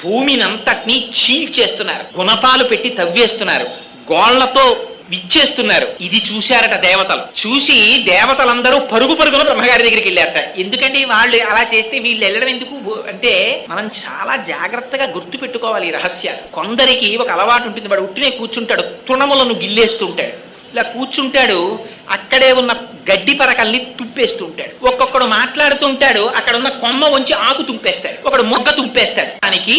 భూమినంతటినీ చీల్చేస్తున్నారు, గుణపాలు పెట్టి తవ్వేస్తున్నారు, గోళ్లతో విచ్చేస్తున్నారు. ఇది చూశారట దేవతలు. చూసి దేవతలందరూ పరుగున బ్రహ్మగారి దగ్గరికి వెళ్ళారట. ఎందుకంటే వాళ్ళు అలా చేస్తే వీళ్ళు వెళ్ళడం ఎందుకు అంటే, మనం చాలా జాగ్రత్తగా గుర్తు పెట్టుకోవాలి ఈ రహస్యాలు. కొందరికి ఒక అలవాటు ఉంటుంది, వాడు ఉట్టినే కూర్చుంటాడు, తృణములను గిల్లేస్తుంటాడు. ఇలా కూర్చుంటాడు, అక్కడే ఉన్న గడ్డి పరకల్ని తుప్పేస్తూ ఉంటాడు. ఒక్కొక్కడు మాట్లాడుతుంటాడు, అక్కడ ఉన్న కొమ్మ వంచి ఆకు తుంపేస్తాడు, ఒకడు మొగ్గ తుంపేస్తాడు. దానికి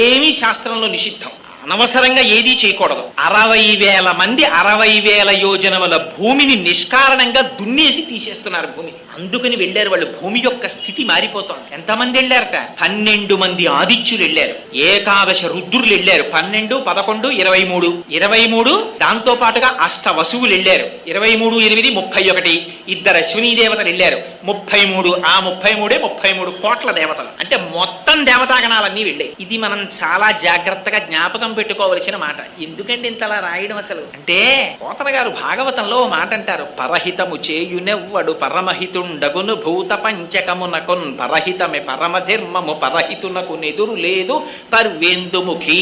ఏమీ శాస్త్రంలో నిషిద్ధం, అనవసరంగా ఏదీ చేయకూడదు. 60,000 మంది 60,000 యోజనముల భూమిని నిష్కారణంగా దున్నేసి తీసేస్తున్నారు భూమి. అందుకని వెళ్ళారు వాళ్ళు. భూమి యొక్క స్థితి మారిపోతోంది. ఎంతమంది వెళ్ళారట? 12 మంది ఆదిత్యులు వెళ్ళారు, ఏకాదశ రుద్రులు వెళ్ళారు. 12, 11, 23, 23 దాంతో పాటుగా అష్ట వసువులు వెళ్ళారు. 23, 8, 31 2 అశ్వినీ దేవతలు వెళ్ళారు. 33 ఆ 33 కోట్ల దేవతలు. అంటే మొత్తం దేవతాగణాలన్నీ వెళ్ళాయి. ఇది మనం చాలా జాగ్రత్తగా జ్ఞాపకం పెట్టుకోవలసిన మాట. ఎందుకంటే ఇంతలా రాయడం అసలు అంటే, పోతన గారు భాగవతంలో మాట అంటారు, పరహితము చేయునెవ్వడు పరమహితుండగును భూత పంచకమునకున్ పరహితమే పరమధర్మము పరహితునకు నెదురు లేదు పర్వేందుముఖి.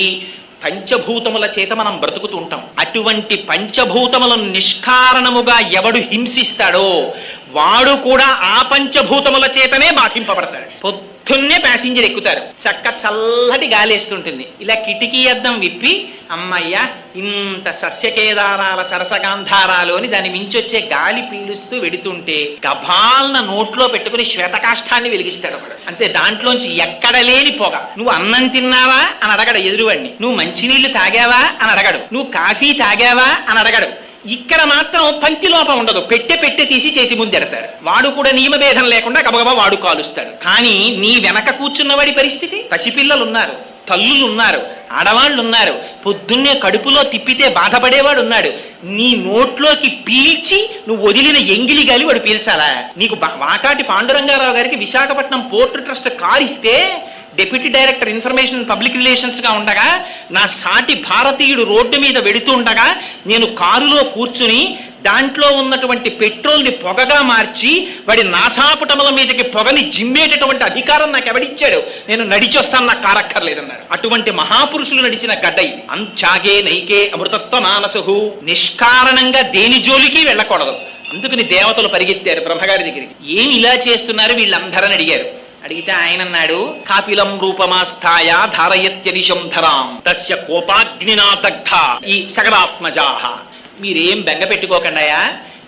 పంచభూతముల చేత మనం బ్రతుకుతుంటాం. అటువంటి పంచభూతములను నిష్కారణముగా ఎవడు హింసిస్తాడో వాడు కూడా ఆ పంచభూతముల చేతనే బాధింపబడతాడు. పొద్దున్నే ప్యాసింజర్ ఎక్కుతారు, చక్క చల్లటి గాలేస్తుంటుంది. ఇలా కిటికీ అద్దం విప్పి, అమ్మయ్య ఇంత సస్యకేదారాల సరసగాంధారాలు అని దాన్ని మించొచ్చే గాలి పీలుస్తూ వెడుతుంటే గభాలన నోట్లో పెట్టుకుని శ్వేతకాష్ఠాన్ని వెలిగిస్తాడు ఒకడు. అంతే, దాంట్లోంచి ఎక్కడ లేని పొగ. నువ్వు అన్నం తిన్నావా అని అడగడు ఎదురువాడిని, నువ్వు మంచినీళ్లు తాగావా అని అడగడు, నువ్వు కాఫీ తాగావా అని అడగడు. ఇక్కడ మాత్రం పంక్తి లోపం ఉండదు, పెట్టె తీసి చేతి ముందు ఎడతాడు. వాడు కూడా నియమభేదం లేకుండా గబగబా వాడు కాలుస్తాడు. కానీ నీ వెనక కూర్చున్న వాడి పరిస్థితి, పసిపిల్లలు ఉన్నారు, తల్లులు ఉన్నారు, ఆడవాళ్ళు ఉన్నారు, పొద్దున్నే కడుపులో తిప్పితే బాధపడేవాడు ఉన్నాడు. నీ నోట్లోకి పీల్చి నువ్వు వదిలిన ఎంగిలి గాలి వాడు పీల్చాలా? నీకు వాకాటి పాండురంగారావు గారికి విశాఖపట్నం పోర్ట్ ట్రస్ట్ కారు ఇస్తే deputy director information and public relations గా ఉండగా, నా సాటి భారతీయుడు రోడ్డు మీద వెడుతూ ఉండగా నేను కారులో కూర్చుని దాంట్లో ఉన్నటువంటి పెట్రోల్ ని పొగగా మార్చి వాడి నాసాపుటముల మీదకి పొగని జిమ్మేటటువంటి అధికారం నాకు ఎవడిచ్చాడు? నేను నడిచొస్తాను, నాకు కారక్కర్లేదన్నాడు. అటువంటి మహాపురుషులు నడిచిన గడ్డ ఇది. అంత్యాగే నైకే అమృతత్వ మానసు. నిష్కారణంగా దేని జోలికి వెళ్ళకూడదు. అందుకని దేవతలు పరిగెత్తారు బ్రహ్మగారి దగ్గరికి. ఏమి ఇలా చేస్తున్నారు వీళ్ళందరని అడిగారు. అడిగితే ఆయన అన్నాడు, కాపిలం రూపమాస్థాయ ధారయత్యనిశం ధరాం తస్య కోపాగ్నినా దగ్ధ ఈ సగరాత్మజాహ. మీరేం బెంగ పెట్టుకోకండాయా,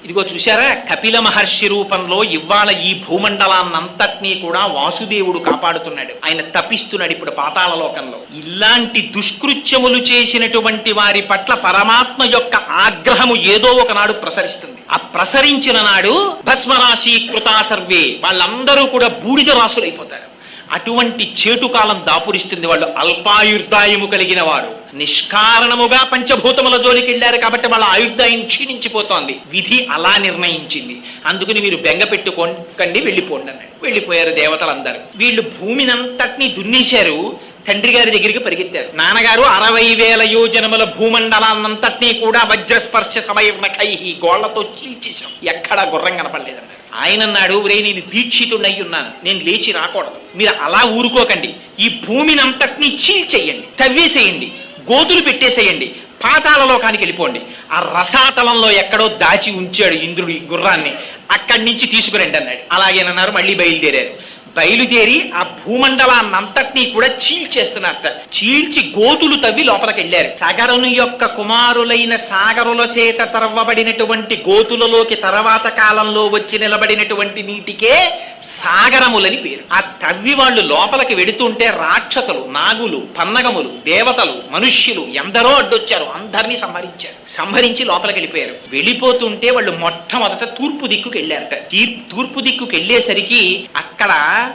ఇదిగో చూశారా, కపిల మహర్షి రూపంలో ఇవాళ ఈ భూమండలాన్నంతటినీ కూడా వాసుదేవుడు కాపాడుతున్నాడు. ఆయన తపిస్తున్నాడు ఇప్పుడు పాతాళ లోకంలో. ఇలాంటి దుష్కృత్యములు చేసినటువంటి వారి పట్ల పరమాత్మ యొక్క ఆగ్రహము ఏదో ఒకనాడు ప్రసరిస్తుంది. ఆ ప్రసరించిన నాడు భస్మరాశి కృతా సర్వే, వాళ్ళందరూ కూడా బూడిద రాసులైపోతారు. అటువంటి చేటుకాలం దాపురిస్తుంది. వాళ్ళు అల్పాయుర్దాయము కలిగిన వారు నిష్కారణముగా పంచభూతముల జోలికి వెళ్ళారు కాబట్టి వాళ్ళ ఆయుర్దాయం క్షీణించిపోతోంది. విధి అలా నిర్ణయించింది. అందుకని మీరు బెంగ పెట్టుకోకండి, వెళ్ళిపోండి అన్నాడు. వెళ్ళిపోయారు దేవతలందరూ. వీళ్ళు భూమినంతటినీ దున్నేశారు. తండ్రి గారి దగ్గరికి పరిగెత్తారు. నాన్నగారు 60,000 యోజనముల భూమండలాన్నంతటినీ కూడా వజ్రస్పర్శ సమయకై గోళ్లతో చీల్చేశాం, ఎక్కడా గుర్రం కనపడలేదన్నారు. ఆయన అన్నాడు, ఒరే నేను దీక్షితుడై ఉన్నాను, నేను లేచి రాకూడదు, మీరు అలా ఊరుకోకండి, ఈ భూమిని అంతటినీ చీల్చేయండి, తవ్వేసేయండి, గోతులు పెట్టేసేయండి, పాతాళలోకానికి వెళ్ళిపోండి. ఆ రసాతలంలో ఎక్కడో దాచి ఉంచాడు ఇంద్రుడి గుర్రాన్ని, అక్కడి నుంచి తీసుకురండి అన్నాడు. అలాగేనన్నారు. మళ్ళీ బయలుదేరి ఆ భూమండలాన్నంతటినీ కూడా చీల్చేస్తున్నారట. చీల్చి గోతులు తవ్వి లోపలికి వెళ్ళారు. సగరుని యొక్క కుమారులైన సాగరుల చేత తరవబడినటువంటి గోతులలోకి తర్వాత కాలంలో వచ్చి నిలబడినటువంటి నీటికే సాగరములని పేరు. ఆ తవ్వి వాళ్ళు లోపలికి వెడుతుంటే రాక్షసులు, నాగులు, పన్నగములు, దేవతలు, మనుష్యులు ఎందరో అడ్డొచ్చారు. అందరినీ సంహరించి లోపలికి వెళ్ళిపోయారు. వెళ్ళిపోతుంటే వాళ్ళు మొట్టమొదట తూర్పు దిక్కుకి వెళ్ళారట. తూర్పు దిక్కుకి వెళ్ళేసరికి అక్కడ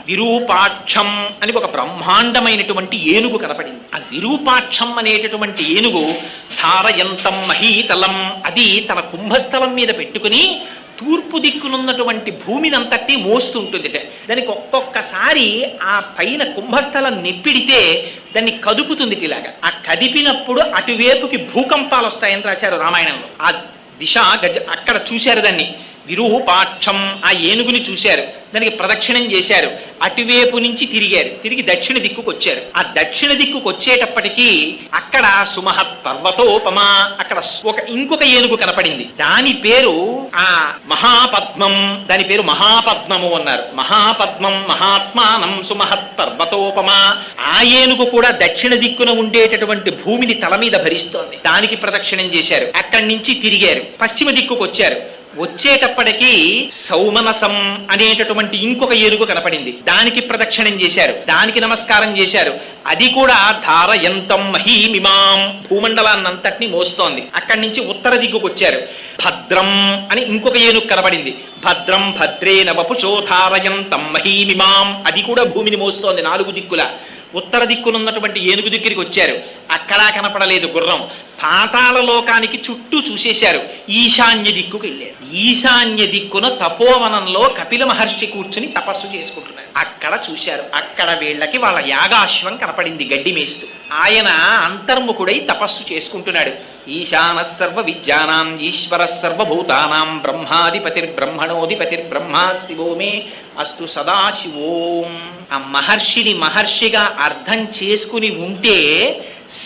విరూపాక్షం అని ఒక బ్రహ్మాండమైనటువంటి ఏనుగు కనపడింది. ఆ విరూపాక్షం అనేటటువంటి ఏనుగు ధారయంతం మహీతలం, అది తన కుంభస్థలం మీద పెట్టుకుని తూర్పు దిక్కునున్నటువంటి భూమిని అంతటి మోస్తుంటుంది. దానికి ఒక్కొక్కసారి ఆ పైన కుంభస్థలం నెప్పిడితే దాన్ని కదుపుతుంది. ఇలాగా ఆ కదిపినప్పుడు అటువైపుకి భూకంపాలు వస్తాయని రాశారు రామాయణంలో. ఆ దిశ అక్కడ చూశారు దాన్ని విరూపాక్షం, ఆ ఏనుగుని చూశారు, దానికి ప్రదక్షిణం చేశారు, అటువైపు నుంచి తిరిగి దక్షిణ దిక్కుకు వచ్చారు. ఆ దక్షిణ దిక్కుకు వచ్చేటప్పటికీ అక్కడ సుమహత్ పర్వతోపమా, అక్కడ ఇంకొక ఏనుగు కనపడింది. దాని పేరు ఆ మహాపద్మం, దాని పేరు మహాపద్మము అన్నారు. మహాపద్మం మహాత్మానం సుమహత్ పర్వతోపమా. ఆ ఏనుగు కూడా దక్షిణ దిక్కున ఉండేటటువంటి భూమిని తల మీద భరిస్తోంది. దానికి ప్రదక్షిణం చేశారు. అక్కడి నుంచి తిరిగారు, పశ్చిమ దిక్కుకు వచ్చారు. వచ్చేటప్పటికి సౌమనసం అనేటటువంటి ఇంకొక ఏనుగు కనపడింది. దానికి ప్రదక్షిణం చేశారు, దానికి నమస్కారం చేశారు. అది కూడా ధారయంతం మహీమిమాం, భూమండలాన్నంతటినీ మోస్తోంది. అక్కడి నుంచి ఉత్తర దిక్కుకు వచ్చారు. భద్రం అని ఇంకొక ఏనుగు కనపడింది. భద్రం భద్రేన వపుషో ధారయంతం మహీమిమాం, అది కూడా భూమిని మోస్తోంది 4 దిక్కుల. ఉత్తర దిక్కునున్నటువంటి ఏనుగు దగ్గరికి వచ్చారు. అక్కడా కనపడలేదు గుర్రం. పాతాళ లోకానికి చుట్టూ చూసేశారు. ఈశాన్య దిక్కుకు వెళ్ళారు. ఈశాన్య దిక్కున తపోవనంలో కపిల మహర్షి కూర్చుని తపస్సు చేసుకుంటున్నారు. అక్కడ చూశారు. అక్కడ వీళ్ళకి వాళ్ళ యాగాశ్వం కనపడింది గడ్డి మేస్తూ. ఆయన అంతర్ముఖుడై తపస్సు చేసుకుంటున్నాడు. ఈశాన సర్వ విద్యానాం ఈశ్వర సర్వభూతానాం బ్రహ్మాధిపతిర్బ్రహ్మణోధిపతిర్బ్రహ్మాస్తి ఓ మే అస్తు సదాశివోం. ఆ మహర్షిని మహర్షిగా అర్థం చేసుకుని ఉంటే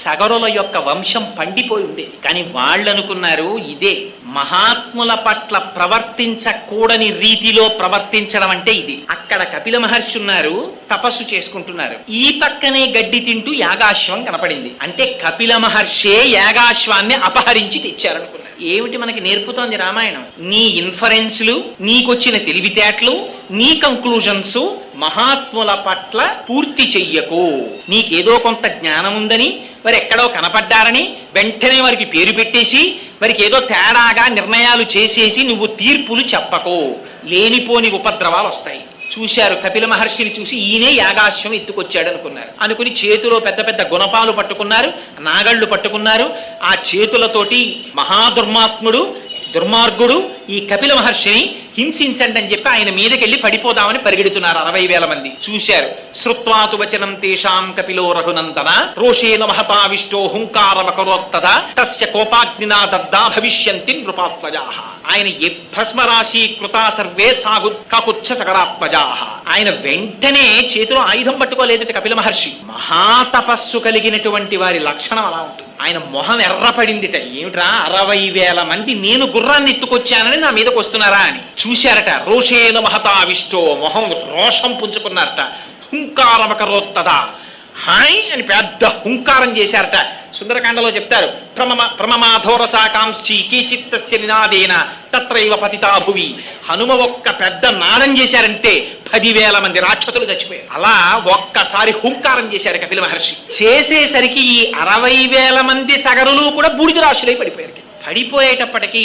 సగరుల యొక్క వంశం పండిపోయి ఉండేది. కానీ వాళ్ళు అనుకున్నారు ఇదే మహాత్ముల పట్ల ప్రవర్తించకూడని రీతిలో ప్రవర్తించడం అంటే ఇది. అక్కడ కపిల మహర్షి ఉన్నారు, తపస్సు చేసుకుంటున్నారు. ఈ పక్కనే గడ్డి తింటూ యాగాశ్వం కనపడింది. అంటే కపిల మహర్షే యాగాశ్వాన్ని అపహరించి తెచ్చారనుకున్నారు. ఏమిటి మనకి నేర్పుతోంది రామాయణం? నీ ఇన్ఫరెన్స్లు, నీకొచ్చిన తెలివితేటలు, నీ కంక్లూజన్స్ మహాత్ముల పట్ల పూర్తి చెయ్యకు. నీకేదో కొంత జ్ఞానం ఉందని, మరి ఎక్కడో కనపడ్డారని వెంటనే వారికి పేరు పెట్టేసి వారికి ఏదో తేడాగా నిర్ణయాలు చేసేసి నువ్వు తీర్పులు చెప్పకు. లేనిపోని ఉపద్రవాలు వస్తాయి. చూశారు కపిల మహర్షిని చూసి ఈయనే యాగాశ్వం ఎత్తుకొచ్చాడు అనుకుని చేతిలో పెద్ద పెద్ద గుణపాలు పట్టుకున్నారు, నాగళ్ళు పట్టుకున్నారు. ఆ చేతులతోటి దుర్మార్గుడు ఈ కపిల మహర్షిని హింసించండి అని చెప్పి ఆయన మీదకెళ్ళి పడిపోదామని పరిగెడుతున్నారు 60,000 మంది. చూశారు. శ్రుత్వాతు వచనం తేషాం కపిలో రఘునందన రోషేన మహతావిష్టో హుంకారమకరోత్తద తస్య కోపాగ్నినా దగ్ధా భవిష్యంతి నృపాత్మజాః. ఆయన భస్మరాశి కృతా సర్వే సాగు కాకుచ్చ సగరాత్మజాః. ఆయన వెంటనే చేతిలో ఆయుధం పట్టుకోలేదట కపిల మహర్షి. మహాతపస్సు కలిగినటువంటి వారి లక్షణం అలా ఉంటుంది. ఆయన మొహం ఎర్రపడిందిట. ఏమిట్రా 60,000 మంది నేను గుర్రాన్ని ఎత్తుకొచ్చానని నా మీదకి వస్తున్నారా అని చూశారట. రోషేన మహతావిష్టో, మొహం రోషం పుంజుకున్నారట. హుంకారమకరోత్తదా, హాయ్ అని పెద్ద హుంకారం చేశారట. సుందరకాండలో చెప్తారు, ప్రమమాధోరసాకాంక్షి కీచిత్తస్య నినాదేన తత్రైవ పతితా భువి. హనుమ ఒక్క పెద్ద నాదం చేశారంటే 10,000 మంది రాక్షసులు చచ్చిపోయారు. అలా ఒక్కసారి హుంకారం చేశారు కపిల మహర్షి. చేసేసరికి ఈ 60,000 మంది సగరులు కూడా బూడిద రాశులై పడిపోయారు. పడిపోయేటప్పటికీ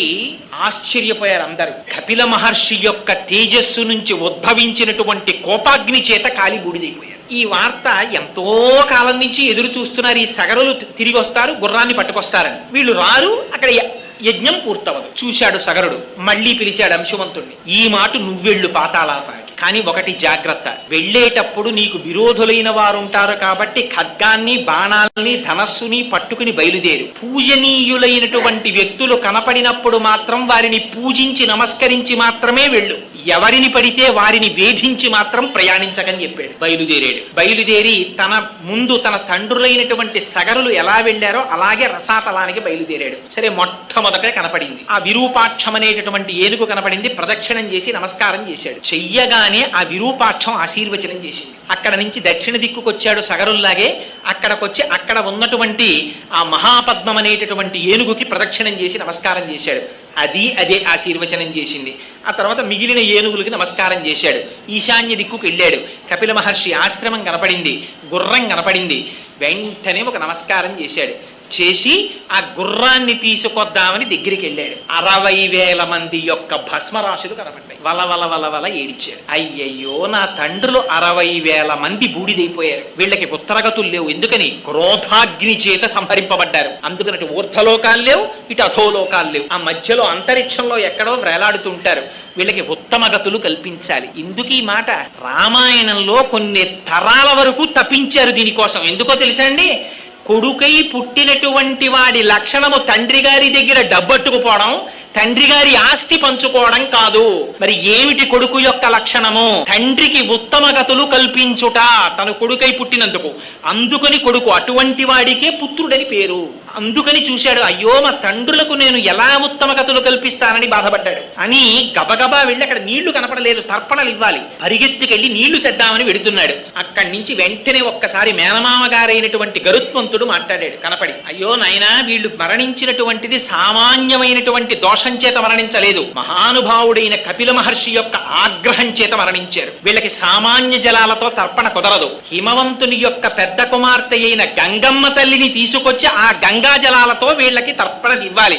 ఆశ్చర్యపోయారు అందరూ. కపిల మహర్షి యొక్క తేజస్సు నుంచి ఉద్భవించినటువంటి కోపాగ్ని చేత కాలి బూడిదైపోయారు. ఈ వార్త ఎంతో కాలం నుంచి ఎదురు చూస్తున్నారు. ఈ సగరులు తిరిగి వస్తారు, గుర్రాన్ని పట్టుకొస్తారని. వీళ్ళు రారు, అక్కడ యజ్ఞం పూర్తవదు. చూశాడు సగరుడు, మళ్ళీ పిలిచాడు అంశుమంతుణ్ణి. ఈ మాట నువ్వెళ్ళు పాతాళానికి. కానీ ఒకటి జాగ్రత్త, వెళ్ళేటప్పుడు నీకు విరోధులైన వారు ఉంటారు కాబట్టి ఖడ్గాన్ని బాణాలని ధనస్సుని పట్టుకుని బయలుదేరు. పూజనీయులైనటువంటి వ్యక్తులు కనపడినప్పుడు మాత్రం వారిని పూజించి నమస్కరించి మాత్రమే వెళ్ళు. ఎవరిని పడితే వారిని వేధించి మాత్రం ప్రయాణించకని చెప్పాడు. బయలుదేరి తన ముందు తన తండ్రులైనటువంటి సగరులు ఎలా వెళ్ళారో అలాగే రసాతలానికి బయలుదేరాడు. సరే, మొట్టమొదట కనపడింది ఆ విరూపాక్షం అనేటటువంటి ఏనుగు కనపడింది. ప్రదక్షిణం చేసి నమస్కారం చేశాడు. చెయ్యగానే ఆ విరూపాక్షం ఆశీర్వచనం చేసింది. అక్కడ నుంచి దక్షిణ దిక్కుకొచ్చాడు సగరుల్లాగే. అక్కడికొచ్చి అక్కడ ఉన్నటువంటి ఆ మహాపద్మం అనేటటువంటి ఏనుగుకి ప్రదక్షిణం చేసి నమస్కారం చేశాడు. అదే ఆశీర్వచనం చేసింది. ఆ తర్వాత మిగిలిన ఏనుగులకి నమస్కారం చేశాడు. ఈశాన్య దిక్కుకు వెళ్ళాడు. కపిల మహర్షి ఆశ్రమం కనపడింది, గుర్రం కనపడింది. వెంటనే ఒక నమస్కారం చేశాడు. చేసి ఆ గుర్రాన్ని తీసుకొద్దామని దగ్గరికి వెళ్ళాడు. 60,000 మంది యొక్క భస్మరాశులు కనపడ్డాయి. వల ఏడిచాడు. అయ్యయ్యో, నా తండ్రులు 60,000 మంది బూడిదైపోయారు. వీళ్ళకి ఉత్తరగతులు లేవు. ఎందుకని? క్రోధాగ్ని చేత సంహరింపబడ్డారు. అందుకని ఊర్ధ్వలోకాలు లేవు, ఇటు అధోలోకాలు లేవు. ఆ మధ్యలో అంతరిక్షంలో ఎక్కడో వేలాడుతుంటారు. వీళ్ళకి ఉత్తమ గతులు కల్పించాలి. ఎందుకు ఈ మాట? రామాయణంలో కొన్ని తరాల వరకు తప్పించారు దీనికోసం. ఎందుకో తెలుసా అండి? కొడుకై పుట్టినటువంటి వాడి లక్షణము తండ్రి గారి దగ్గర డబ్బట్టుకుపోవడం, తండ్రి గారి ఆస్తి పంచుకోవడం కాదు. మరి ఏమిటి కొడుకు యొక్క లక్షణము? తండ్రికి ఉత్తమ గతులు కల్పించుట, తను కొడుకై పుట్టినందుకు. అందుకని కొడుకు, అటువంటి వాడికే పుత్రుడని పేరు. అందుకని చూశాడు, అయ్యో మా తండ్రులకు నేను ఎలా ఉత్తమ గతులు కల్పిస్తానని బాధపడ్డాడు. అని గబగబా వెళ్ళి అక్కడ నీళ్లు కనపడలేదు, తర్పణలు ఇవ్వాలి. పరిగెత్తుకెళ్ళి నీళ్లు తెద్దామని వెడుతున్నాడు. అక్కడి నుంచి వెంటనే ఒక్కసారి మేనమామ గారైనటువంటి గరుత్మంతుడు మాట్లాడాడు కనపడి. అయ్యో నాయనా, వీళ్ళు మరణించినటువంటిది సామాన్యమైనటువంటి దోషం చేత మరణించలేదు, మహానుభావుడైన కపిల మహర్షి యొక్క ఆగ్రహం చేత మరణించారు. వీళ్ళకి సామాన్య జలాలతో తర్పణ కుదరదు. హిమవంతుని యొక్క పెద్ద కుమార్తె అయిన గంగమ్మ తల్లిని తీసుకొచ్చి ఆ గంగా జలాలతో వీళ్ళకి తర్పణ ఇవ్వాలి.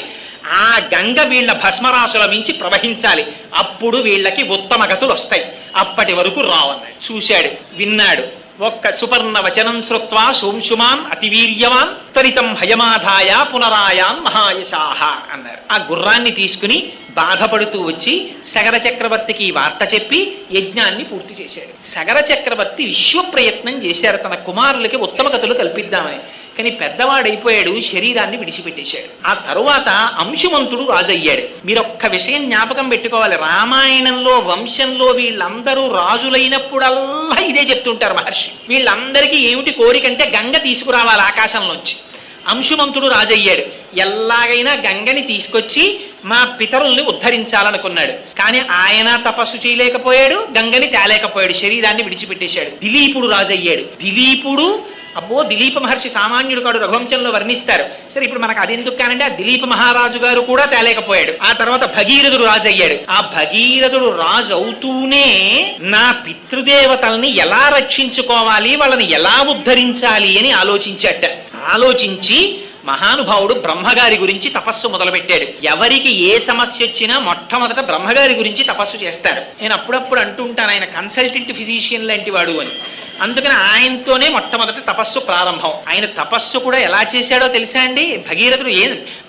ఆ గంగ వీళ్ళ భస్మరాశుల మించి ప్రవహించాలి. అప్పుడు వీళ్ళకి ఉత్తమ గతులు వస్తాయి. అప్పటి వరకు రావన్నాడు. చూశాడు, విన్నాడు. ఒక్క సుపర్ణ వచనం శ్రుత్వా సోంశుమాన్ అతివీర్యవాన్ త్వరితం హయమాధాయ పునరాయాన్ మహాయశాహ అన్నారు. ఆ గుర్రాన్ని తీసుకుని బాధపడుతూ వచ్చి సగర చక్రవర్తికి ఈ వార్త చెప్పి యజ్ఞాన్ని పూర్తి చేశాడు. సగర చక్రవర్తి విశ్వ ప్రయత్నం చేశారు తన కుమారులకి ఉత్తమ గతులు కల్పిద్దామని. కానీ పెద్దవాడైపోయాడు, శరీరాన్ని విడిచిపెట్టేశాడు. ఆ తరువాత అంశుమంతుడు రాజయ్యాడు. మీరొక్క విషయం జ్ఞాపకం పెట్టుకోవాలి. రామాయణంలో వంశంలో వీళ్ళందరూ రాజులైనప్పుడల్లా ఇదే చెప్తుంటారు మహర్షి. వీళ్ళందరికీ ఏమిటి కోరికంటే గంగ తీసుకురావాలి ఆకాశంలోంచి. అంశుమంతుడు రాజయ్యాడు. ఎలాగైనా గంగని తీసుకొచ్చి మా పితరుల్ని ఉద్ధరించాలనుకున్నాడు. కానీ ఆయన తపస్సు చేయలేకపోయాడు, గంగని తేలేకపోయాడు, శరీరాన్ని విడిచిపెట్టేశాడు. దిలీపుడు రాజయ్యాడు. దిలీప మహర్షి సామాన్యుడు కాడు, రఘువంశంలో వర్ణిస్తారు. సరే, ఇప్పుడు మనకు అది ఎందుకు కానంటే ఆ దిలీప మహారాజు గారు కూడా తేలేకపోయాడు. ఆ తర్వాత భగీరథుడు రాజు అయ్యాడు. ఆ భగీరథుడు రాజు అవుతూనే నా పితృదేవతల్ని ఎలా రక్షించుకోవాలి, వాళ్ళని ఎలా ఉద్ధరించాలి అని ఆలోచించి మహానుభావుడు బ్రహ్మగారి గురించి తపస్సు మొదలుపెట్టాడు. ఎవరికి ఏ సమస్య వచ్చినా మొట్టమొదట బ్రహ్మగారి గురించి తపస్సు చేస్తారు. నేను అప్పుడప్పుడు అంటుంటాను, ఆయన కన్సల్టెంట్ ఫిజిషియన్ లాంటి వాడు అని. అందుకని ఆయనతోనే మొట్టమొదటి తపస్సు ప్రారంభం. ఆయన తపస్సు కూడా ఎలా చేశాడో తెలుసా అండి? భగీరథుడు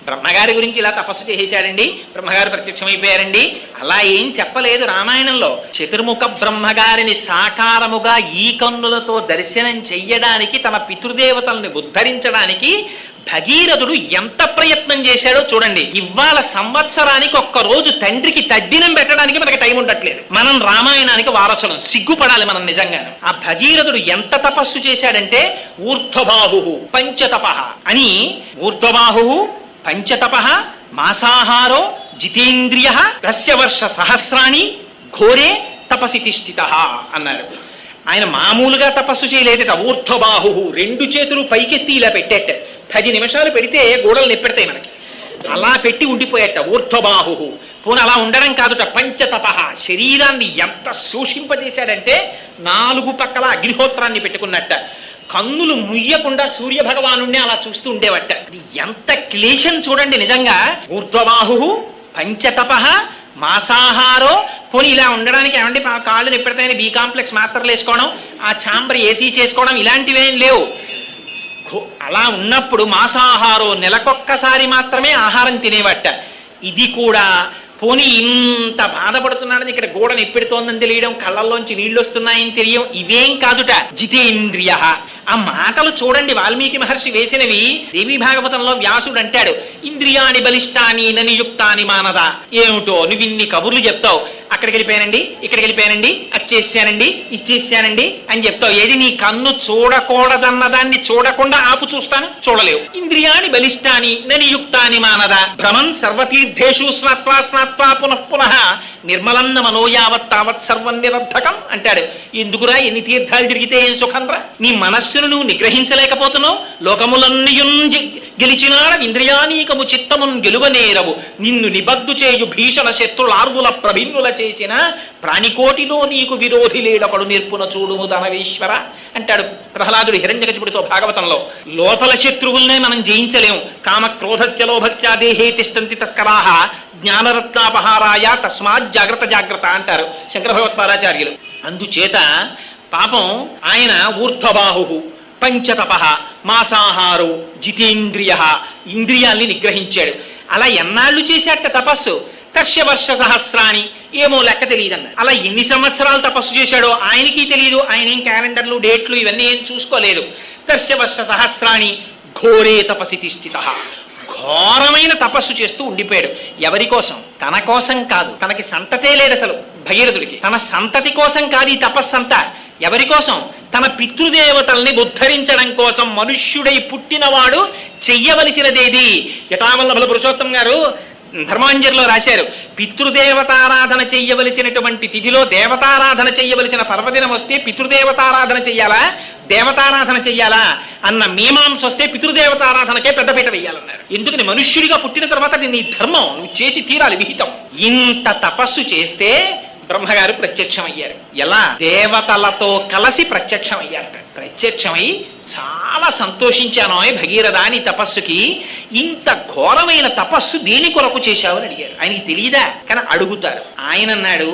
బ్రహ్మగారి గురించి ఇలా తపస్సు చేసేశాడండి, బ్రహ్మగారు ప్రత్యక్షమైపోయారండి అలా ఏం చెప్పలేదు రామాయణంలో. చతుర్ముఖ బ్రహ్మగారిని సాకారముగా ఈ కన్నులతో దర్శనం చెయ్యడానికి, తన పితృదేవతల్ని ఉద్ధరించడానికి భగీరథుడు ఎంత ప్రయత్నం చేశాడో చూడండి. ఇవాళ సంవత్సరానికి ఒక్క రోజు తండ్రికి తద్దినం పెట్టడానికి మనకి టైం ఉండట్లేదు. మనం రామాయణానికి వారసులం, సిగ్గుపడాలి మనం నిజంగా. ఆ భగీరథుడు ఎంత తపస్సు చేశాడంటే ఊర్ధ్వబాహు పంచతప అని, ఊర్ధ్వబాహు పంచతప మాసాహారో జితేంద్రియ రస్యవర్ష సహస్రాణి ఘోరే తపసి తిష్ఠిత అన్నారు. ఆయన మామూలుగా తపస్సు చేయలేదట. ఊర్ధ్వబాహు, 2 చేతులు పైకెత్తి ఇలా పెట్టేట. 10 నిమిషాలు పెడితే గోడలు నెప్పెడతాయి మనకి. అలా పెట్టి ఉండిపోయేట ఊర్ధ్వబాహు. పోనీ అలా ఉండడం కాదుట, పంచతప, శరీరాన్ని ఎంత శోషింపజేశాడంటే 4 పక్కల అగ్నిహోత్రాన్ని పెట్టుకున్నట్ట. కన్నులు ముయ్యకుండా సూర్య భగవానుణ్ణి అలా చూస్తూ ఉండేవట. ఎంత క్లేశం చూడండి నిజంగా. ఊర్ధ్వబాహు పంచతప మాసాహారో. పోనీ ఇలా ఉండడానికి ఏమంటే కాళ్ళు నెప్పెడతాయని బి కాంప్లెక్స్ మాత్రలు వేసుకోవడం, ఆ ఛాంబర్ ఏసీ చేసుకోవడం ఇలాంటివేం లేవు. అలా ఉన్నప్పుడు మాసాహారో, నెలకొక్కసారి మాత్రమే ఆహారం తినేవట. ఇది కూడా పోనీ ఇంత బాధపడుతున్నాడని ఇక్కడ గోడ నెప్పెడుతోందని తెలియడం, కళ్ళల్లోంచి నీళ్లు వస్తున్నాయని తెలియడం, ఇవేం కాదుట. జితేంద్రియ. ఆ మాటలు చూడండి, వాల్మీకి మహర్షి వేసినవి. దేవీ భాగవతంలో వ్యాసుడు అంటాడు, ఇంద్రియాని బలిష్టాని ననియుక్తాని మానద. ఏమిటో నువ్వు ఇన్ని కబుర్లు చెప్తావు, అక్కడికి వెళ్ళిపోయానండి, ఇక్కడికి వెళ్ళిపోయానండి, అది చేశానండి, ఇచ్చేసానండి అని చెప్తావు. ఏది నీ కన్ను చూడకూడదన్న దాన్ని చూడకుండా ఆపు చూస్తాను, చూడలేవు. ఇంద్రియాని బలిష్టాని ననియుక్తాని మానద. భ్రమన్ సర్వతీర్థేషు స్నాత్వా స్నాత్వా పునః పునః నిర్మలన్న మనోయావత్ తావత్ సర్వం నిరర్థకం అంటాడు. ఎందుకురా ఎన్ని తీర్థాలు తిరిగితే ఏం సుఖంరా? నీ మనస్సును నువ్వు నిగ్రహించలేకపోతున్నావు. లోకములన్నయున్ గెలిచినాడ ఇంద్రియానీకము చిత్తమున్ గెలువనేరవు. నిన్ను నిబద్దు చేయు భీషణ శత్రులార్వుల ప్రభిన్నుల చేసిన ప్రాణికోటిలో నీకు విరోధి లేడొకడు నిర్పున చూడుము ధనవేశ్వర అంటాడు ప్రహ్లాదుడు హిరణ్యకశిపుడితో భాగవతంలో. లోపల శత్రువుల్నే మనం జయించలేము. కామ క్రోధస్య లోభస్య దేహే తిష్టంతి తస్కరాహ జ్ఞానరత్నాపహారాయ తస్మాత్ జాగ్రత్త జాగ్రత్త అంటారు శంకర భగవత్పాదాచార్యులు. అందుచేత పాపం ఆయన ఊర్ధ్వబాహు పంచతప మాసాహారు జితేంద్రియ, ఇంద్రియాల్ని నిగ్రహించాడు. అలా ఎన్నాళ్ళు చేశాట తపస్సు? తర్షవర్ష సహస్రాన్ని, ఏమో లెక్క తెలియదన్న. అలా ఎన్ని సంవత్సరాలు తపస్సు చేశాడో ఆయనకి తెలియదు. ఆయన ఏం క్యాలెండర్లు డేట్లు ఇవన్నీ ఏం చూసుకోలేదు. తర్షవర్ష సహస్రాన్ని ఘోరే తపసి తిష్ఠిత, ఘోరమైన తపస్సు చేస్తూ ఉండిపోయాడు. ఎవరి కోసం? తన కోసం కాదు. తనకి సంతతే లేదు అసలు భగీరథుడికి. తన సంతతి కోసం కాదు ఈ తపస్సంతా. ఎవరి కోసం? తన పితృదేవతల్ని ఉద్ధరించడం కోసం మనుష్యుడై పుట్టినవాడు చెయ్యవలసినదేది. యథావల్లభుల పురుషోత్తం గారు ధర్మాంజలిలో రాశారు, పితృదేవతారాధన చెయ్యవలసినటువంటి తిథిలో దేవతారాధన చెయ్యవలసిన పర్వదినం వస్తే పితృదేవతారాధన చెయ్యాలా దేవతారాధన చెయ్యాలా అన్న మీమాంస వస్తే పితృదేవతారాధనకే పెద్దపీట వెయ్యాలన్నారు. ఎందుకని? మనుష్యుడిగా పుట్టిన తర్వాత నీ ధర్మం నువ్వు చేసి తీరాలి, విహితం. ఇంత తపస్సు చేస్తే బ్రహ్మగారు ప్రత్యక్షమయ్యారు. ఎలా? దేవతలతో కలిసి ప్రత్యక్షమయ్యారట. ప్రత్యక్షమై చాలా సంతోషించాను భగీరథ నీ తపస్సుకి. ఇంత ఘోరమైన తపస్సు దేని కొరకు చేశావు అని అడిగారు. ఆయనకి తెలియదా? కానీ అడుగుతారు. ఆయన అన్నాడు,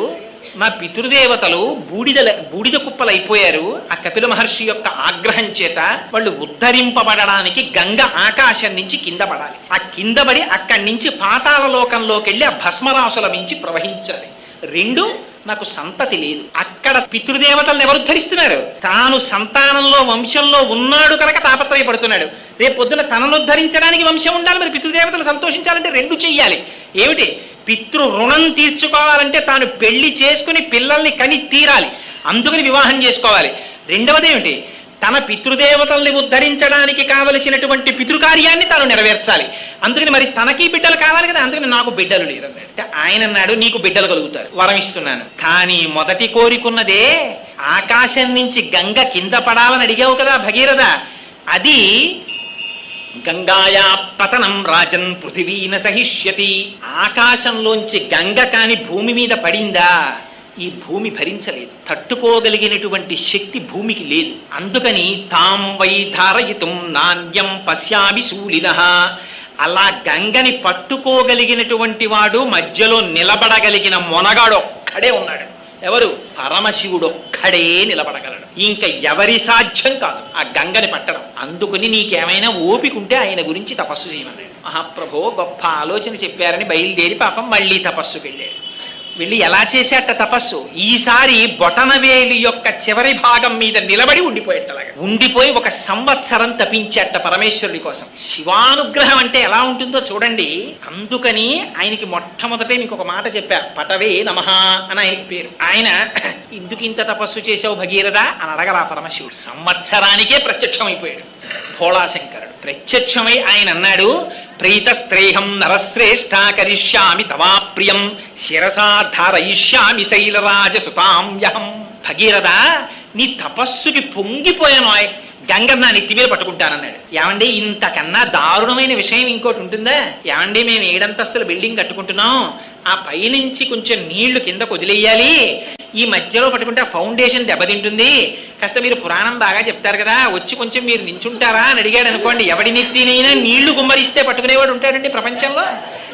మా పితృదేవతలు బూడిద కుప్పలు అయిపోయారు. ఆ కపిల మహర్షి యొక్క ఆగ్రహం చేత వాళ్ళు ఉద్ధరింపబడడానికి గంగ ఆకాశం నుంచి కింద పడాలి. ఆ కింద పడి అక్కడి నుంచి పాతాళ లోకంలోకి వెళ్ళి ఆ భస్మరాసుల మించి ప్రవహించాలి. రెండు, నాకు సంతతి లేదు. అక్కడ పితృదేవతలను ఎవరు ఉద్ధరిస్తున్నారు? తాను సంతానంలో వంశంలో ఉన్నాడు కనుక తాపత్రయపడుతున్నాడు. రేపు పొద్దున తనను ఉద్ధరించడానికి వంశం ఉండాలి. మరి పితృదేవతలు సంతోషించాలంటే రెండు చెయ్యాలి. ఏమిటి? పితృ రుణం తీర్చుకోవాలంటే తాను పెళ్లి చేసుకుని పిల్లల్ని కని తీరాలి, అందుకని వివాహం చేసుకోవాలి. రెండవది ఏమిటి? తన పితృదేవతల్ని ఉద్ధరించడానికి కావలసినటువంటి పితృకార్యాన్ని తాను నెరవేర్చాలి. అందుకని మరి తనకి బిడ్డలు కావాలి కదా, అందుకని నాకు బిడ్డలు లేదన్నాడు. ఆయన అన్నాడు, నీకు బిడ్డలు కలుగుతారు, వరం ఇస్తున్నాను. కానీ మొదటి కోరికున్నదే ఆకాశం నుంచి గంగ కింద పడాలని అడిగావు కదా భగీరథ, అది గంగాయా పతనం రాజన్ పృథివీన సహిష్యతి. ఆకాశంలోంచి గంగ కాని భూమి మీద పడిందా ఈ భూమి భరించలేదు. తట్టుకోగలిగినటువంటి శక్తి భూమికి లేదు. అందుకని తాం వై ధారయితుం నాణ్యం పశ్యామి శూలినః. అలా గంగని పట్టుకోగలిగినటువంటి వాడు మధ్యలో నిలబడగలిగిన మొనగాడు ఒక్కడే ఉన్నాడు. ఎవరు? పరమశివుడు ఒక్కడే నిలబడగలడు. ఇంకా ఎవరి సాధ్యం కాదు ఆ గంగని పట్టడం. అందుకని నీకేమైనా ఓపిక ఉంటే ఆయన గురించి తపస్సు చేయమన్నాడు. మహాప్రభో గొప్ప ఆలోచన చెప్పారని బయలుదేరి పాపం మళ్ళీ తపస్సుకి వెళ్ళాడు. వెళ్ళి ఎలా చేసేట తపస్సు? ఈసారి బొటనవేలి యొక్క చివరి భాగం మీద నిలబడి ఉండిపోయేటలాగా ఉండిపోయి 1 సంవత్సరం తపించేట పరమేశ్వరుడి కోసం. శివానుగ్రహం అంటే ఎలా ఉంటుందో చూడండి. అందుకని ఆయనకి మొట్టమొదటే మీకు ఒక మాట చెప్పారు, పటవే నమః అని ఆయనకి పేరు. ఆయన ఎందుకు ఇంత తపస్సు చేశావు భగీరథ అని అడగల పరమశివుడు. సంవత్సరానికే ప్రత్యక్షమైపోయాడు భోళాశంకరుడు. ప్రత్యక్షమై ఆయన అన్నాడు, ప్రీతస్త్రేహం నరశ్రేష్ఠ కరిష్యామి తవా ప్రియం శిరసా ధారయిష్యామి శైలరాజసుతాంయహం. భగీరథ, నీ తపస్సుకి పొంగిపోయాను, గంగ నా నెత్తి మీద పట్టుకుంటానన్నాడు. ఏమండి, ఇంతకన్నా దారుణమైన విషయం ఇంకోటి ఉంటుందా? ఏమండి, మేము 7 అంతస్తుల బిల్డింగ్ కట్టుకుంటున్నాం, ఆ పైనుంచి కొంచెం నీళ్లు కిందకు వదిలేయాలి, ఈ మధ్యలో పట్టుకుంటే ఆ ఫౌండేషన్ దెబ్బతింటుంది, కాస్త మీరు పురాణం బాగా చెప్తారు కదా, వచ్చి కొంచెం మీరు నించుంటారా అని అడిగాడు అనుకోండి. ఎవడి నెత్తినైనా నీళ్లు గుమ్మరిస్తే పట్టుకునేవాడు ఉంటాడండి ప్రపంచంలో.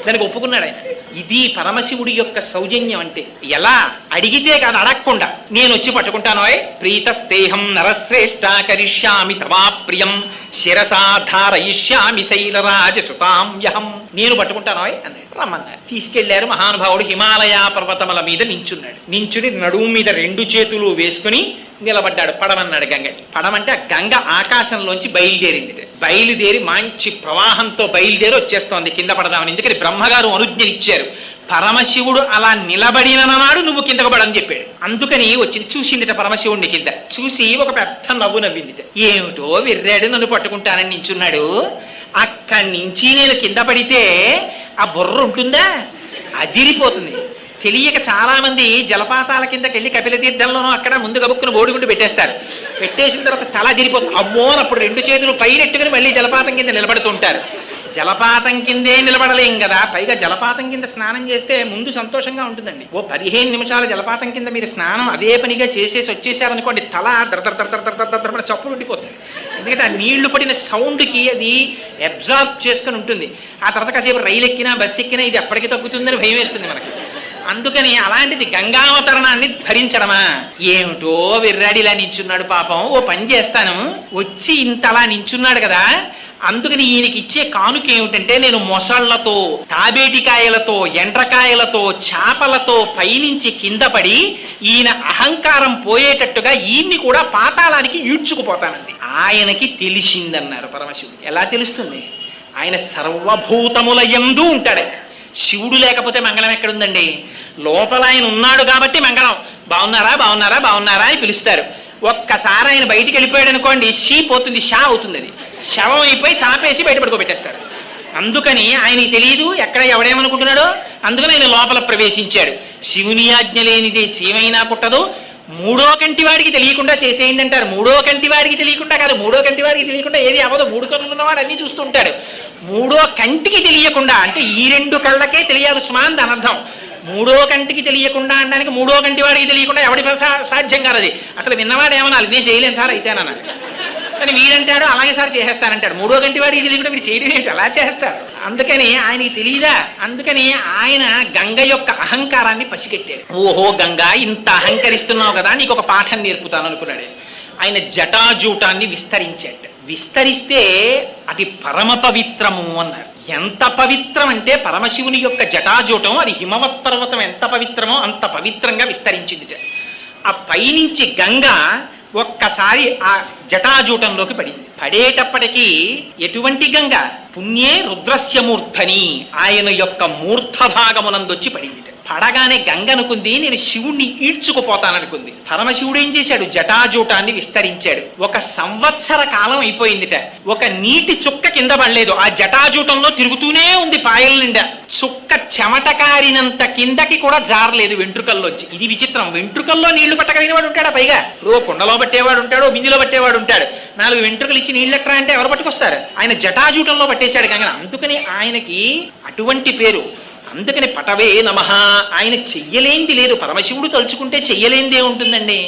దానికి ఒప్పుకున్నాడు ఆయన. ఇది పరమశివుడి యొక్క సౌజన్యం అంటే. ఎలా అడిగితే కాదు, అడగకుండా నేను వచ్చి పట్టుకుంటాను. ప్రీతస్తేహం నరశ్రేష్ఠ కరిష్యామి తవా ప్రియం శిరసాధారయిష్యామి శైలరాజసుతాంయహం. నేను పట్టుకుంటాను అన్నాడు. రమ్మన్నారు. తీసుకెళ్లారు. మహానుభావుడు హిమాలయ పర్వతముల మీద నించున్నాడు. నించుని నడుము మీద 2 చేతులు వేసుకుని నిలబడ్డాడు. పడమన్నాడు గంగని. పడమంటే ఆ గంగ ఆకాశంలోంచి బయలుదేరింది. బయలుదేరి మంచి ప్రవాహంతో బయలుదేరి వచ్చేస్తోంది కింద పడదామని. ఎందుకని బ్రహ్మగారు అనుజ్ఞనిచ్చారు. పరమశివుడు అలా నిలబడిన నాడు నువ్వు కిందకు పడని చెప్పాడు. అందుకని వచ్చింది. చూసిందిట పరమశివుడిని కింద. చూసి ఒక పెద్ద నవ్వు నవ్విందిట. ఏమిటో విర్రాడు, నన్ను పట్టుకుంటానని నించున్నాడు. అక్కడి నుంచి నేను కింద పడితే ఆ బుర్ర ఉంటుందా? అదిరిపోతుంది. తెలియక చాలా మంది జలపాతాల కిందకి వెళ్ళి కపిల తీర్థంలోనూ అక్కడ ముందు గబుక్కును బోడిగుండు పెట్టేస్తారు. పెట్టేసిన తర్వాత తల అదిరిపోతుంది. అమ్మో, అప్పుడు 2 చేతులు పైరెట్టుకుని మళ్ళీ జలపాతం కింద నిలబడుతుంటారు. జలపాతం కిందే నిలబడలేం కదా, పైగా జలపాతం కింద స్నానం చేస్తే ముందు సంతోషంగా ఉంటుందండి. ఓ 15 నిమిషాల జలపాతం కింద మీరు స్నానం అదే పనిగా చేసేసి వచ్చేసారనుకోండి, తల దర చప్పులు ఉండిపోతుంది. ఎందుకంటే ఆ నీళ్లు పడిన సౌండ్కి అది అబ్జార్బ్ చేసుకుని ఉంటుంది. ఆ తర్వాత కాసేపు రైలు ఎక్కినా బస్సు ఎక్కినా ఇది ఎప్పటికీ తగ్గుతుందని భయం వేస్తుంది మనకి. అందుకని అలాంటిది గంగావతరణాన్ని భరించడమా? ఏమిటో విర్రాడిలా నించున్నాడు పాపం. ఓ పని చేస్తాను, వచ్చి ఇంతలా నించున్నాడు కదా, అందుకని ఈయనకి ఇచ్చే కానుక ఏమిటంటే, నేను మొసళ్లతో, తాబేటికాయలతో, ఎండ్రకాయలతో, చేపలతో పైనుంచి కింద పడి ఈయన అహంకారం పోయేటట్టుగా ఈయన్ని కూడా పాతాళానికి ఈడ్చుకుపోతానండి. ఆయనకి తెలిసిందన్నారు పరమశివుడికి. ఎలా తెలుస్తుంది? ఆయన సర్వభూతముల యందు ఉంటాడు. శివుడు లేకపోతే మంగళం ఎక్కడుందండి? లోపల ఆయన ఉన్నాడు కాబట్టి మంగళం. బాగున్నారా బాగున్నారా బాగున్నారా అని పిలుస్తారు. ఒక్కసారి ఆయన బయటికి వెళ్ళిపోయాడు అనుకోండి, షీ పోతుంది, షా అవుతుంది. అది శవం అయిపోయి చాపేసి బయట పడుకోబెట్టేస్తాడు. అందుకని ఆయనకి తెలియదు ఎక్కడ ఎవడేమనుకుంటున్నాడో. అందుకని ఆయన లోపల ప్రవేశించాడు. శివుని ఆజ్ఞ లేనిదే చీమైనా పుట్టదు. 3వ కంటి వాడికి తెలియకుండా చేసేయండి అంటారు. 3వ కంటి వాడికి తెలియకుండా కాదు, 3వ కంటి వాడికి తెలియకుండా ఏది అవ్వదు. 3 కన్నులు ఉన్నవాడు అన్నీ చూస్తుంటాడు. 3వ కంటికి తెలియకుండా అంటే ఈ 2 కళ్ళకే తెలియాలి సుమా అని దాని అర్థం. 3వ కంటికి తెలియకుండా అనడానికి 3వ కంటి వాడికి తెలియకుండా ఎవడి సాధ్యం కాదు. అది అసలు విన్నవాడు ఏమనాలి, నేను చేయలేను సార్ అయితేనన్నాడు. కానీ వీడంటాడు అలాగే సార్ చేసేస్తానంటాడు. 3వ కంటి వాడికి తెలియకుండా వీడు చేయడం ఏంటి, అలా చేస్తాడు. అందుకని ఆయనకి తెలియదా? అందుకని ఆయన గంగ యొక్క అహంకారాన్ని పసిగట్టాడు. ఓహో గంగా, ఇంత అహంకరిస్తున్నావు కదా, నీకు ఒక పాఠం నేర్పుతాను అనుకున్నాడు. ఆయన జటాజూటాన్ని విస్తరించాడు. విస్తరిస్తే అది పరమ పవిత్రము అన్నారు. ఎంత పవిత్రం అంటే పరమశివుని యొక్క జటాజూటం, అది హిమవత్ పర్వతం ఎంత పవిత్రమో అంత పవిత్రంగా విస్తరించింది. ఆ పైనుంచి గంగ ఒక్కసారి ఆ జటాజూటంలోకి పడింది. పడేటప్పటికీ ఎటువంటి గంగ? పుణ్యే రుద్రస్యమూర్ధని, ఆయన యొక్క మూర్ధ భాగమునందొచ్చి పడింది. పడగానే గంగ అనుకుంది నేను శివుణ్ణి ఈడ్చుకుపోతాననుకుంది. పరమశివుడు ఏం చేశాడు? జటాజూటాన్ని విస్తరించాడు. 1 సంవత్సర కాలం అయిపోయిందిట. ఒక నీటి చుక్క కింద పడలేదు. ఆ జటాజూటంలో తిరుగుతూనే ఉంది పాయల నిండా. చుక్క చెమట కారినంత కిందకి కూడా జారలేదు వెంట్రుకల్లోంచి. ఇది విచిత్రం. వెంట్రుకల్లో నీళ్లు పట్టగలిగిన వాడు ఉంటాడా? పైగా కుండలో పట్టేవాడు ఉంటాడు, బిందులో పట్టేవాడు ఉంటాడు. 4 వెంట్రుకలు ఇచ్చి నీళ్ళెట్రా అంటే ఎవరు పట్టుకొస్తారు? ఆయన జటాజూటంలో పట్టేశాడు గంగ. అందుకని ఆయనకి అటువంటి పేరు. అందుకని పటవే నమః. ఆయన చెయ్యలేంది లేదు. పరమశివుడు తలుచుకుంటే చెయ్యలేందే ఉంటుందండి.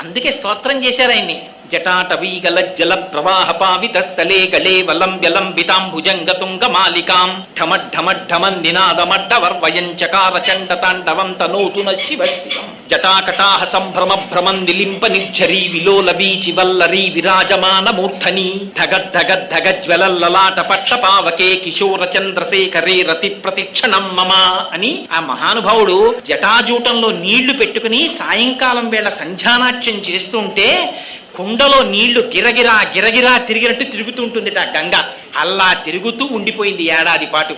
అందుకే స్తోత్రం చేశారు ఆయన్ని. జటాటవీగల జల ప్రవాహ పావిత స్థలే గలే వలం వ్యలం వితాంభుజంగ తుంగ మాలికాం ఢమఢమఢమన్ నినాదమడ్డవర్వయం చకార చండ తాండవం తనోతున శివస్థితం జటాకటాహ సంభ్రమ భ్రమం నిలింప నిర్ఝరీ విలోల బీచి వల్లరీ విరాజమాన మూర్ధని ధగద్ధగద్ధగ జ్వలల్లలాట పక్ష పావకే కిశోర చంద్రశేఖరే రతి ప్రతిక్షణం మమ అని ఆ మహానుభావుడు జటాజూటంలో నీళ్లు పెట్టుకుని సాయంకాలం వేళ సంధ్యానాట్యం చేస్తుంటే కుండలో నీళ్లు గిరగిరా గిరగిరా తిరిగినట్టు తిరుగుతూ ఉంటుంది ఆ గంగ. అలా తిరుగుతూ ఉండిపోయింది ఏడాది పాటు.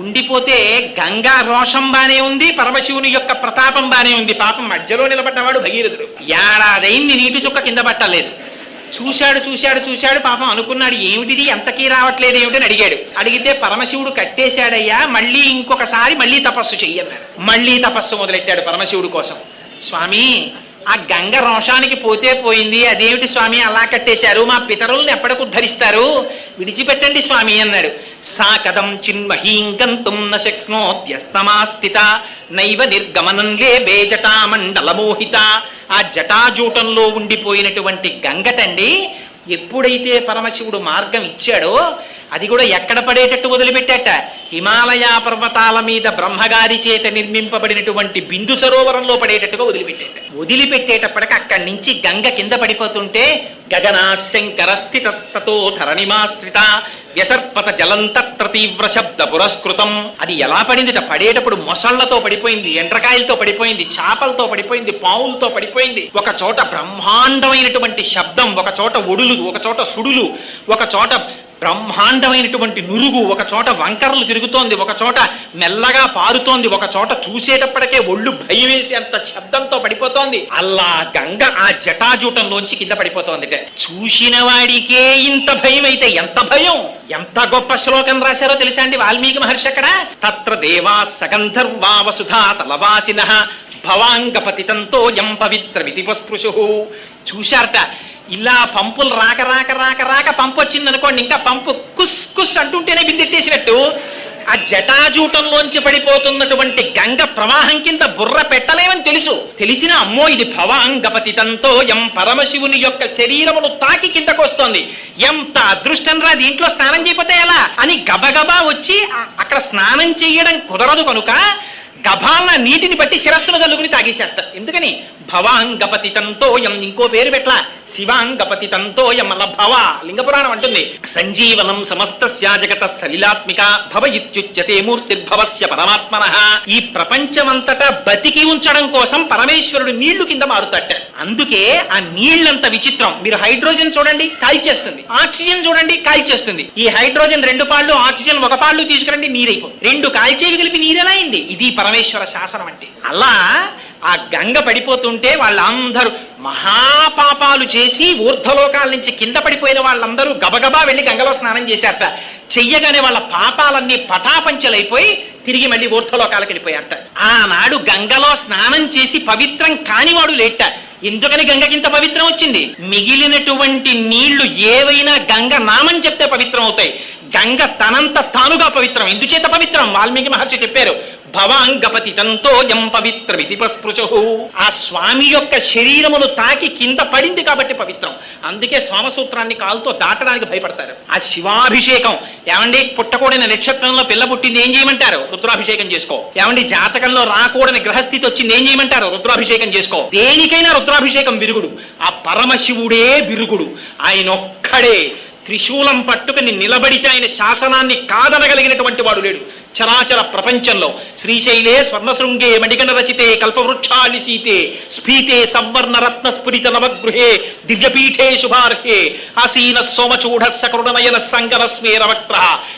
ఉండిపోతే గంగా రోషం బానే ఉంది, పరమశివుని యొక్క ప్రతాపం బానే ఉంది. పాపం మధ్యలో నిలబడ్డవాడు భగీరథుడు. ఏడాదైంది నీటి చుక్క కింద పట్టలేదు. చూశాడు చూశాడు చూశాడు. పాపం అనుకున్నాడు ఏమిటిది ఎంతకీ రావట్లేదు ఏమిటని అడిగాడు. అడిగితే పరమశివుడు కట్టేశాడయ్యా, మళ్ళీ ఇంకొకసారి మళ్ళీ తపస్సు చెయ్యన్నాడు. మళ్ళీ తపస్సు మొదలెట్టాడు పరమశివుడు కోసం. స్వామి, ఆ గంగ రోషానికి పోతే పోయింది, అదేమిటి స్వామి అలా కట్టేశారు, మా పితరుల్ని ఎప్పటికి ఉద్ధరిస్తారు, విడిచిపెట్టండి స్వామి అన్నాడు. సా కథం చిన్మహీం గంతుం న శక్నోత్యస్తమాస్థిత నైవ నిర్గమనం లేబే జటామండలమోహిత. ఆ జటాజూటంలో ఉండిపోయినటువంటి గంగటండి ఎప్పుడైతే పరమశివుడు మార్గం ఇచ్చాడో అది కూడా ఎక్కడ పడేటట్టు వదిలిపెట్టాట, హిమాలయ పర్వతాల మీద బ్రహ్మగారి చేత నిర్మింపబడినటువంటి బిందు సరోవరంలో పడేటట్టుగా వదిలిపెట్టేటప్పటికి అక్కడి నుంచి గంగ కింద పడిపోతుంటే గగనాశంకర స్థితతో ధరణిమాశ్రిత వ్యసర్పత జలంతత్ర తీవ్ర శబ్ద పురస్కృతం. అది ఎలా పడిందిట, పడేటప్పుడు మొసళ్లతో పడిపోయింది, ఎండ్రకాయలతో పడిపోయింది, చేపలతో పడిపోయింది, పావులతో పడిపోయింది. ఒక చోట బ్రహ్మాండమైనటువంటి శబ్దం, ఒక చోట ఒడులు, ఒక చోట సుడులు, ఒక చోట బ్రహ్మాండమైనటువంటి నురుగు, ఒక చోట వంకరలు తిరుగుతోంది, ఒక చోట మెల్లగా పారుతోంది, ఒక చోట చూసేటప్పటికే ఒళ్ళు భయం వేసి అంత శబ్దంతో పడిపోతోంది. అలా గంగ ఆ జటాజూటంలోంచి కింద పడిపోతోంది. చూసిన వాడికే ఇంత భయం అయితే ఎంత భయం! ఎంత గొప్ప శ్లోకం రాశారో తెలుసా అండి వాల్మీకి మహర్షి అక్కడ. తత్ర దేవా సగంధర్వా వసుధా తలవాసినః భవాంగపతితంతో యం పవిత్రమితి పస్పృశు. చూశారట, ఇలా పంపులు రాక రాక రాక రాక పంపు వచ్చింది అనుకోండి, ఇంకా పంపు కుస్ కుస్ అంటుంటేనే బిందెట్టేసినట్టు ఆ జటాజూటంలోంచి పడిపోతున్నటువంటి గంగ ప్రవాహం కింద బుర్ర పెట్టలేమని తెలిసిన అమ్మో ఇది భవాంగపతితంతో ఎం పరమశివుని యొక్క శరీరమును తాకి కిందకు వస్తోంది, ఎంత అదృష్టం రా, దీంట్లో స్నానం చేయకపోతే ఎలా అని గబగబా వచ్చి అక్కడ స్నానం చెయ్యడం కుదరదు కనుక గభాల నీటిని బట్టి శిరస్సును కలుగుని తాగేసేస్తారు. ఎందుకని భవాంగపతితంతో ఎం, ఇంకో పేరు పెట్ల శివాంగపతితంతో ఎం అలా భవ లింగపురాణం అంటుంది. సంజీవనం సమస్తస్య జగత సలిలాత్మిక భవ ఇత్యుచ్యతే మూర్తిర్భవస్య పరమాత్మనః. ఈ ప్రపంచమంతటా బతికి ఉంచడం కోసం పరమేశ్వరుడు నీళ్లు కింద మారుతాట. అందుకే ఆ నీళ్లంత విచిత్రం. మీరు హైడ్రోజన్ చూడండి కాల్చేస్తుంది, ఆక్సిజన్ చూడండి కాల్చేస్తుంది. ఈ హైడ్రోజన్ 2 పాళ్ళు, ఆక్సిజన్ 1 పాళ్ళు తీసుకురండి నీరైపోతుంది. 2 కాల్చేవి కలిపి నీరెలా అయింది? ఇది పరమేశ్వర శాసనం అంటే. అలా ఆ గంగ పడిపోతుంటే వాళ్ళందరూ మహాపాపాలు చేసి ఊర్ధ్వలోకాల నుంచి కింద పడిపోయిన వాళ్ళందరూ గబగబా వెళ్ళి గంగలో స్నానం చేశారట. చెయ్యగానే వాళ్ళ పాపాలన్నీ పటాపంచలైపోయి తిరిగి మళ్ళీ ఊర్ధ్వలోకాలకు వెళ్ళిపోయారట. ఆనాడు గంగలో స్నానం చేసి పవిత్రం కానివాడు లేట. ఎందుకని గంగకింత పవిత్రం వచ్చింది? మిగిలినటువంటి నీళ్లు ఏవైనా గంగ నామం చెప్తే పవిత్రం అవుతాయి. గంగ తనంత తానుగా పవిత్రం. ఎందుచేత పవిత్రం? వాల్మీకి మహర్షి చెప్పారు, భవాంగపతితంతో యం పవిత్రమితి పస్పృశు. ఆ స్వామి యొక్క శరీరమును తాకి కింద పడింది కాబట్టి పవిత్రం. అందుకే సోమసూత్రాన్ని కాలుతో దాటడానికి భయపడతారు. ఆ శివాభిషేకం ఏమండి, పుట్టకూడని నక్షత్రంలో పిల్ల పుట్టింది ఏం చేయమంటారు? రుద్రాభిషేకం చేసుకో. ఏమండి, జాతకంలో రాకూడని గ్రహస్థితి వచ్చింది ఏం చేయమంటారు? రుద్రాభిషేకం చేసుకో. దేనికైనా రుద్రాభిషేకం విరుగుడు. ఆ పరమశివుడే విరుగుడు. ఆయన ఒక్కడే త్రిశూలం పట్టుకుని నిలబడితే ఆయన శాసనాన్ని కాదనగలిగినటువంటి వాడు లేడు చరాచర ప్రపంచంలో. శ్రీశైలే స్వర్ణశృంగే మణిగణ రచితే కల్పవృక్షాలి సీతే స్ఫీతే సంవర్ణ రత్న స్ఫురిత నవగృహే దివ్యపీఠే శుభార్హే ఆసీన సోమచూఢ సకృణనయన సంగర స్మేర వక్త్ర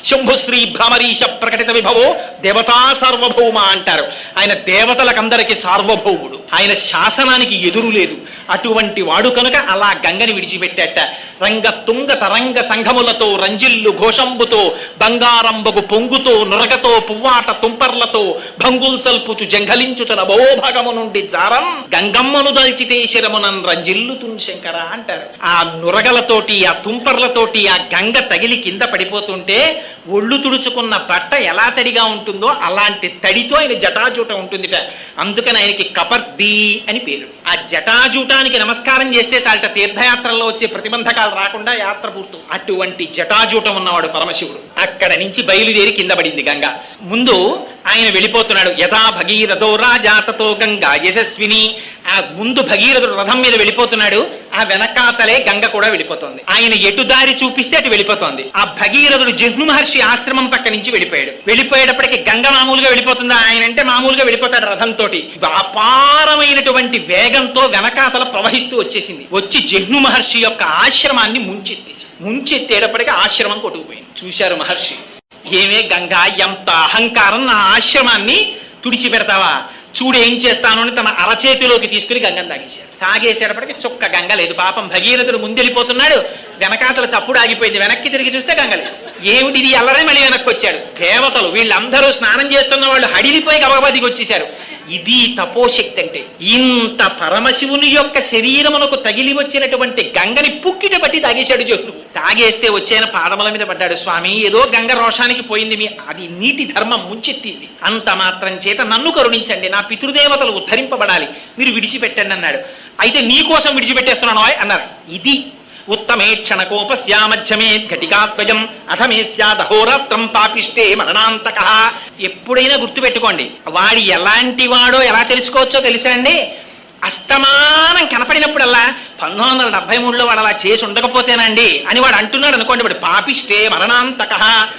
శంభుశ్రీ భ్రమరీశ ప్రకటిత విభవో దేవతా సార్వభౌమ అంటారు. ఆయన దేవతలకందరికీ సార్వభౌముడు. ఆయన శాసనానికి ఎదురు లేదు. అటువంటి వాడు కనుక అలా గంగని విడిచిపెట్టాట. రంగ తుంగ తరంగ సంఘములతో రంజిల్లు ఘోషంబుతో బంగారంబగు పొంగుతో నురగతో పువ్వాట తుంపర్లతో భంగుల్సల్పుచు జంఘలించుచన భవోభాగము నుండి జారం గంగమ్మను దల్చితే శిరమునన్ రంజిల్లుతున్ శంకర అంటారు. ఆ నురగలతోటి ఆ తుంపర్లతోటి ఆ గంగ తగిలి కింద పడిపోతుంటే ఒళ్ళు తుడుచుకున్న బట్ట ఎలా తడిగా ఉంటుందో అలాంటి తడితో ఆయన జటాజూట ఉంటుందిట. అందుకని ఆయనకి కపర్ది అని పేరు. ఆ జటాజూటానికి నమస్కారం చేస్తే చాలట తీర్థయాత్రల్లో వచ్చే ప్రతిబంధకాలు రాకుండా యాత్ర పూర్తి. అటువంటి జటాజూటం ఉన్నవాడు పరమశివుడు. అక్కడ నుంచి బయలుదేరి కింద పడింది గంగ. ముందు ఆయన వెళ్ళిపోతున్నాడు. యథా భగీరథో రాజాతతో గంగా యశస్విని. ఆ ముందు భగీరథుడు రథం మీద వెళ్ళిపోతున్నాడు. ఆ వెనకాతలే గంగ కూడా వెళ్ళిపోతుంది. ఆయన ఎటు దారి చూపిస్తే అటు వెళ్ళిపోతోంది. ఆ భగీరథుడు జహ్ను మహర్షి ఆశ్రమం పక్క నుంచి వెళ్ళిపోయాడు. వెళ్ళిపోయేటప్పటికి గంగ మామూలుగా వెళ్ళిపోతుందా? ఆయన అంటే మామూలుగా వెళ్ళిపోతాడు రథంతో. అపారమైనటువంటి వేగంతో వెనకాతల ప్రవహిస్తూ వచ్చేసింది. వచ్చి జహ్ను మహర్షి యొక్క ఆశ్రమాన్ని ముంచెత్తేటప్పటికి ఆశ్రమం కొట్టుకుపోయింది. చూశారు మహర్షి, ఏమే గంగా, ఎంత అహంకారం, నా ఆశ్రమాన్ని తుడిచిపెడతావా? చూడేం చేస్తాను అని తన అరచేతిలోకి తీసుకుని గంగను తాగేశాడు. తాగేసేటప్పటికి చుక్క గంగ లేదు. పాపం భగీరథుడు ముందెళ్ళిపోతున్నాడు, వెనకాతల చప్పుడు ఆగిపోయింది. వెనక్కి తిరిగి చూస్తే గంగ లేదు. ఏమిటి ఇది అల్లరే మళ్ళీ వెనక్కి వచ్చాడు. దేవతలు వీళ్ళందరూ స్నానం చేస్తున్న వాళ్ళు హడిలిపోయి గబగబా దిగి వచ్చేశారు. ఇది తపోశక్తి అంటే. ఇంత పరమశివుని యొక్క శరీరమునకు తగిలి వచ్చినటువంటి గంగని పుక్కిట బట్టి తాగేశాడు జహ్నువు. తాగేస్తే వచ్చేన పాదముల మీద పడ్డాడు. స్వామి, ఏదో గంగ రోషానికి పోయింది, అది నీటి ధర్మం ముంచెత్తింది. అంత మాత్రం చేత నన్ను కరుణించండి, నా పితృదేవతలు ఉద్ధరింపబడాలి, మీరు విడిచిపెట్టండి అన్నాడు. అయితే నీ కోసం విడిచిపెట్టేస్తున్నాను అన్నారు. ఇది ఉత్తమే క్షణకోపస్యా మధ్యమే ఘటికాత్వయం అథమే స్యాదహోరాత్రం పాపిష్టే మరణాంతక. ఎప్పుడైనా గుర్తుపెట్టుకోండి, వాడి ఎలాంటి వాడో ఎలా తెలుసుకోవచ్చో తెలుసా అండి? అస్తమానం కనపడినప్పుడల్లా 1973లో వాడు అలా చేసి ఉండకపోతేనండి అని వాడు అంటున్నాడు అనుకోండి, వాడు పాపిష్టే మరణాంతక,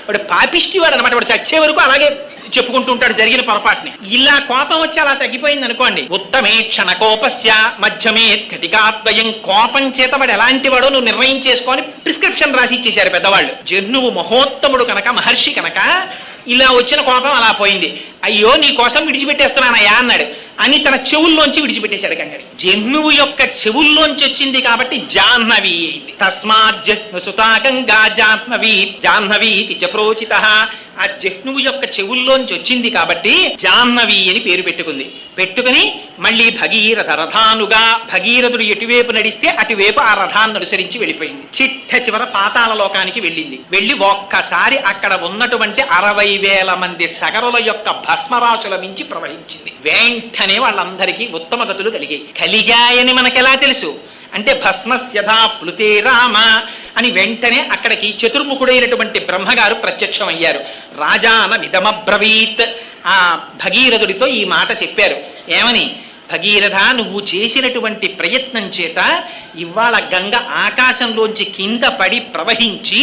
వాడు పాపిష్టి వాడు అనమాట. వాడు చచ్చే వరకు అలాగే చెప్పుకుంటూ ఉంటాడు జరిగిన పొరపాటుని. ఇలా కోపం వచ్చి అలా తగ్గిపోయింది అనుకోండి. ఉత్తమే క్షణకోపస్య మధ్యమే ఘటికాద్వయం. కోపం చేత వాడు ఎలాంటి వాడో నువ్వు నిర్ణయం చేసుకొని ప్రిస్క్రిప్షన్ రాసి ఇచ్చేశారు పెద్దవాళ్ళు. జహ్నువు మహోత్తముడు కనుక, మహర్షి కనుక ఇలా వచ్చిన కోపం అలా పోయింది. అయ్యో నీ కోసం విడిచిపెట్టేస్తున్నానయ్యా అన్నాడు అని తన చెవుల్లోంచి విడిచిపెట్టేశాడు గంగని. జహ్నువు యొక్క చెవుల్లోంచి వచ్చింది కాబట్టి జాహ్నవి అయింది. తస్మాత్ జహ్ను సుతా గంగా జాహ్నవి జాహ్నవీతి చ ప్రోచితః. ఆ జహ్నువు యొక్క చెవుల్లోంచి వచ్చింది కాబట్టి జాహ్నవి అని పేరు పెట్టుకుని మళ్ళీ భగీరథ రథానుగా, భగీరథుడు ఎటువైపు నడిస్తే అటువైపు ఆ రథాన్ని అనుసరించి వెళ్ళిపోయింది. చిట్ట చివర పాతాళ లోకానికి వెళ్ళింది. వెళ్ళి ఒక్కసారి అక్కడ ఉన్నటువంటి 60,000 మంది సగరుల యొక్క భస్మరాశుల మించి ప్రవహించింది. వెంటనే వాళ్ళందరికీ ఉత్తమ గతులు కలిగాయని మనకెలా తెలుసు అంటే భస్మస్యథా ప్లుతే రామ అని వెంటనే అక్కడికి చతుర్ముఖుడైనటువంటి బ్రహ్మగారు ప్రత్యక్షమయ్యారు. రాజాన నిదమబ్రవీత్. ఆ భగీరథుడితో ఈ మాట చెప్పారు. ఏమని? భగీరథ, నువ్వు చేసినటువంటి ప్రయత్నం చేత ఇవాళ గంగ ఆకాశంలోంచి కింద పడి ప్రవహించి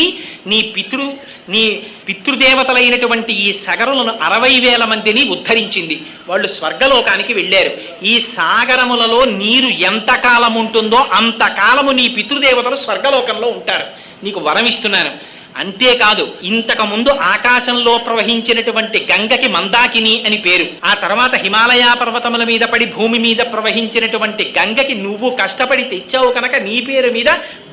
నీ పితృదేవతలైనటువంటి ఈ సగరులను 60,000 మందిని ఉద్ధరించింది. వాళ్ళు స్వర్గలోకానికి వెళ్ళారు. ఈ సాగరములలో నీరు ఎంతకాలం ఉంటుందో అంతకాలము నీ పితృదేవతలు స్వర్గలోకంలో ఉంటారు. నీకు వరం ఇస్తున్నాను. అంతేకాదు, ఇంతకు ముందు ఆకాశంలో ప్రవహించినటువంటి గంగకి మందాకిని అని పేరు. ఆ తర్వాత హిమాలయ పర్వతముల మీద పడి భూమి మీద ప్రవహించినటువంటి గంగకి నువ్వు కష్టపడి తెచ్చావు కనుక నీ పేరు మీద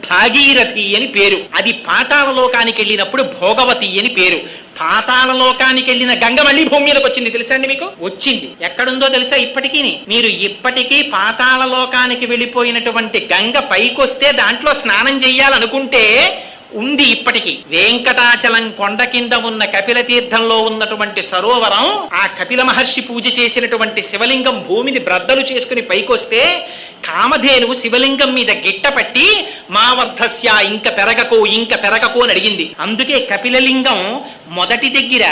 భాగీరథి అని పేరు. అది పాతాళ లోకానికి వెళ్ళినప్పుడు భోగవతి అని పేరు. పాతాళ లోకానికి వెళ్ళిన గంగ మళ్ళీ భూమి మీదకి వచ్చింది. తెలుసా అండి మీకు? వచ్చింది. ఎక్కడుందో తెలుసా? ఇప్పటికీ మీరు ఇప్పటికీ పాతాళ లోకానికి వెళ్ళిపోయినటువంటి గంగ పైకొస్తే దాంట్లో స్నానం చెయ్యాలనుకుంటే ఉంది. ఇప్పటికీ వెంకటాచలం కొండ కింద ఉన్న కపిల తీర్థంలో ఉన్నటువంటి సరోవరం, ఆ కపిల మహర్షి పూజ చేసినటువంటి శివలింగం భూమిని బ్రద్దలు చేసుకుని పైకొస్తే కామధేనువు శివలింగం మీద గిట్టపట్టి మా వర్ధస్య ఇంక పెరగకు అని అడిగింది. అందుకే కపిలలింగం మొదటి దగ్గర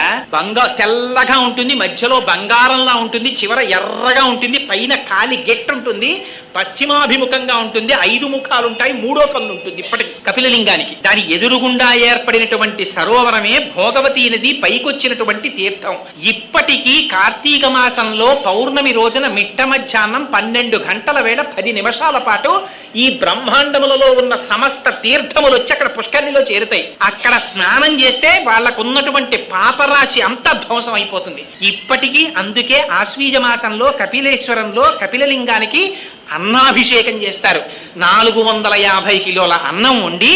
తెల్లగా ఉంటుంది, మధ్యలో బంగారంలా ఉంటుంది, చివర ఎర్రగా ఉంటుంది, పైన కాలి గెట్టు ఉంటుంది, పశ్చిమాభిముఖంగా ఉంటుంది, 5 ముఖాలు ఉంటాయి, 3వ కన్ను ఉంటుంది ఇప్పటి కపిలలింగానికి. దాని ఎదురుగుండా ఏర్పడినటువంటి సరోవరమే భోగవతి నది పైకొచ్చినటువంటి తీర్థం. ఇప్పటికీ కార్తీక మాసంలో పౌర్ణమి రోజున మిట్ట మధ్యాహ్నం 12 గంటల వేళ 10 నిమిషాల పాటు ఈ బ్రహ్మాండములలో ఉన్న సమస్త తీర్థములు వచ్చి అక్కడ పుష్కరిణిలో చేరుతాయి. అక్కడ స్నానం చేస్తే వాళ్ళకున్నటువంటి పాపరాశి అంతా ధ్వంసం అయిపోతుంది ఇప్పటికీ. అందుకే ఆశ్వీజ మాసంలో కపిలేశ్వరంలో కపిలలింగానికి అన్నాభిషేకం చేస్తారు. 450 కిలోల అన్నం వండి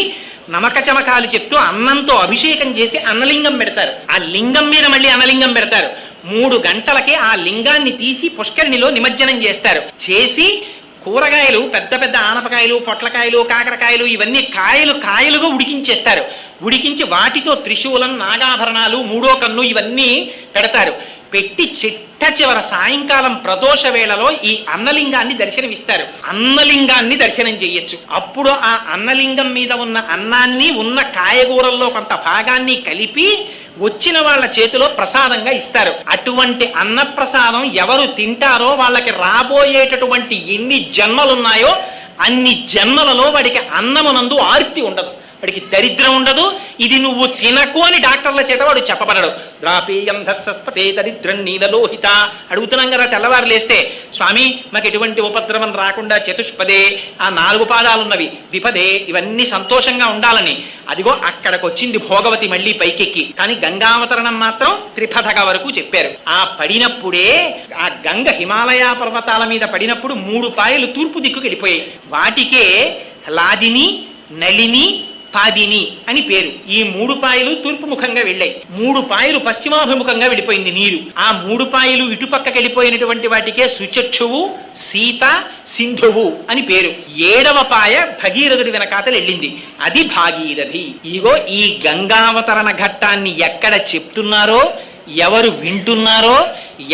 నమక చమకాలు చెప్తూ అన్నంతో అభిషేకం చేసి అన్నలింగం పెడతారు. ఆ లింగం మీద మళ్ళీ అన్నలింగం పెడతారు. 3 గంటలకే ఆ లింగాన్ని తీసి పుష్కరిణిలో నిమజ్జనం చేస్తారు. చేసి కూరగాయలు, పెద్ద పెద్ద ఆనపకాయలు, పొట్లకాయలు, కాకరకాయలు, ఇవన్నీ కాయలుగా ఉడికించేస్తారు. ఉడికించి వాటితో త్రిశూలం, నాగాభరణాలు, 3వ కన్ను ఇవన్నీ పెడతారు. పెట్టి చిట్ట చివర సాయంకాలం ప్రదోష వేళలో ఈ అన్నలింగాన్ని దర్శనమిస్తారు. అన్నలింగాన్ని దర్శనం చెయ్యొచ్చు. అప్పుడు ఆ అన్నలింగం మీద ఉన్న అన్నాన్ని, ఉన్న కాయగూరల్లో కొంత భాగాన్ని కలిపి వచ్చిన వాళ్ళ చేతిలో ప్రసాదంగా ఇస్తారు. అటువంటి అన్నప్రసాదం ఎవరు తింటారో వాళ్ళకి రాబోయేటటువంటి ఎన్ని జన్మలున్నాయో అన్ని జన్మలలో వాడికి అన్నమునందు ఆర్తి ఉండదు, వాడికి దరిద్రం ఉండదు. ఇది నువ్వు తినకు అని డాక్టర్ల చేత వాడు చెప్పబడడు. ద్రాపేయం ధస్సస్పతే దరిద్రం నీలలోహిత. అడుగుతున్నాం కదా తెల్లవారు లేస్తే, స్వామి మాకు ఎటువంటి ఉపద్రవం రాకుండా చతుష్పదే, ఆ 4 పాదాలున్నవి, ద్విపదే, ఇవన్నీ సంతోషంగా ఉండాలని. అదిగో అక్కడికి వచ్చింది భోగవతి మళ్ళీ పైకెక్కి. కానీ గంగావతరణం మాత్రం త్రిపథగా వరకు చెప్పారు. ఆ పడినప్పుడే ఆ గంగ హిమాలయ పర్వతాల మీద పడినప్పుడు 3 పాయలు తూర్పు దిక్కుకి వెళ్ళిపోయాయి. వాటికే లాదిని, నళిని, పాదిని అని పేరు. ఈ 3 పాయలు తూర్పు ముఖంగా వెళ్ళాయి. 3 పాయలు పశ్చిమాభిముఖంగా వెళ్ళిపోయింది నీరు. ఆ 3 పాయలు ఇటుపక్కకి వెళ్ళిపోయినటువంటి వాటికే సుచక్షువు, సీత, సింధువు అని పేరు. 7వ పాయ భగీరథుడి వెనకాతలు వెళ్ళింది, అది భాగీరథి. ఇగో ఈ గంగావతరణ ఘట్టాన్ని ఎక్కడ చెప్తున్నారో, ఎవరు వింటున్నారో,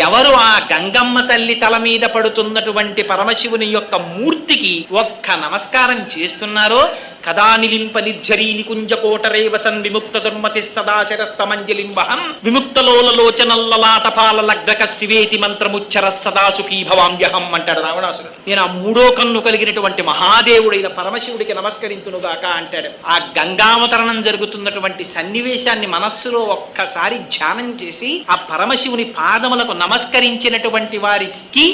ఎవరు ఆ గంగమ్మ తల్లి తల మీద పడుతున్నటువంటి పరమశివుని యొక్క మూర్తికి ఒక్క నమస్కారం చేస్తున్నారో కదా నిలింప నిర్జరీ నికుంజకోటరేవసన్ విముక్త దుర్మతి సదాశరస్తమంజలిం వహన్ విముక్తలోలలోచనల్లలాటపాల లగ్నక శివేతి మంత్రముచ్చర సదా సుఖీ భవామ్యహం అంటాడు రావణాసురుడు. నేను ఆ మూడో కన్ను కలిగినటువంటి మహాదేవుడైన పరమశివుడికి నమస్కరించునుగాక అంటాడు. ఆ గంగావతరణం జరుగుతున్నటువంటి సన్నివేశాన్ని మనస్సులో ఒక్కసారి ధ్యానం చేసి ఆ పరమశివుని పాదములకు నమస్కరించినటువంటి వారికి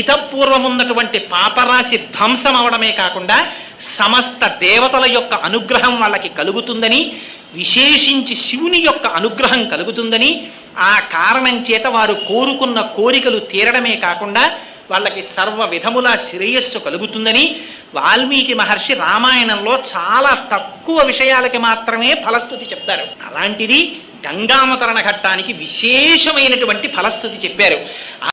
ఇతపూర్వమున్నటువంటి పాపరాశి ధ్వంసం అవడమే కాకుండా సమస్త దేవతల యొక్క అనుగ్రహం వాళ్ళకి కలుగుతుందని, విశేషించి శివుని యొక్క అనుగ్రహం కలుగుతుందని, ఆ కారణం చేత వారు కోరుకున్న కోరికలు తీరడమే కాకుండా వాళ్ళకి సర్వ విధముల శ్రేయస్సు కలుగుతుందని వాల్మీకి మహర్షి రామాయణంలో చాలా తక్కువ విషయాలకి మాత్రమే ఫలస్తుతి చెప్తారు. అలాంటిది గంగావతరణ ఘట్టానికి విశేషమైనటువంటి ఫలస్తుతి చెప్పారు.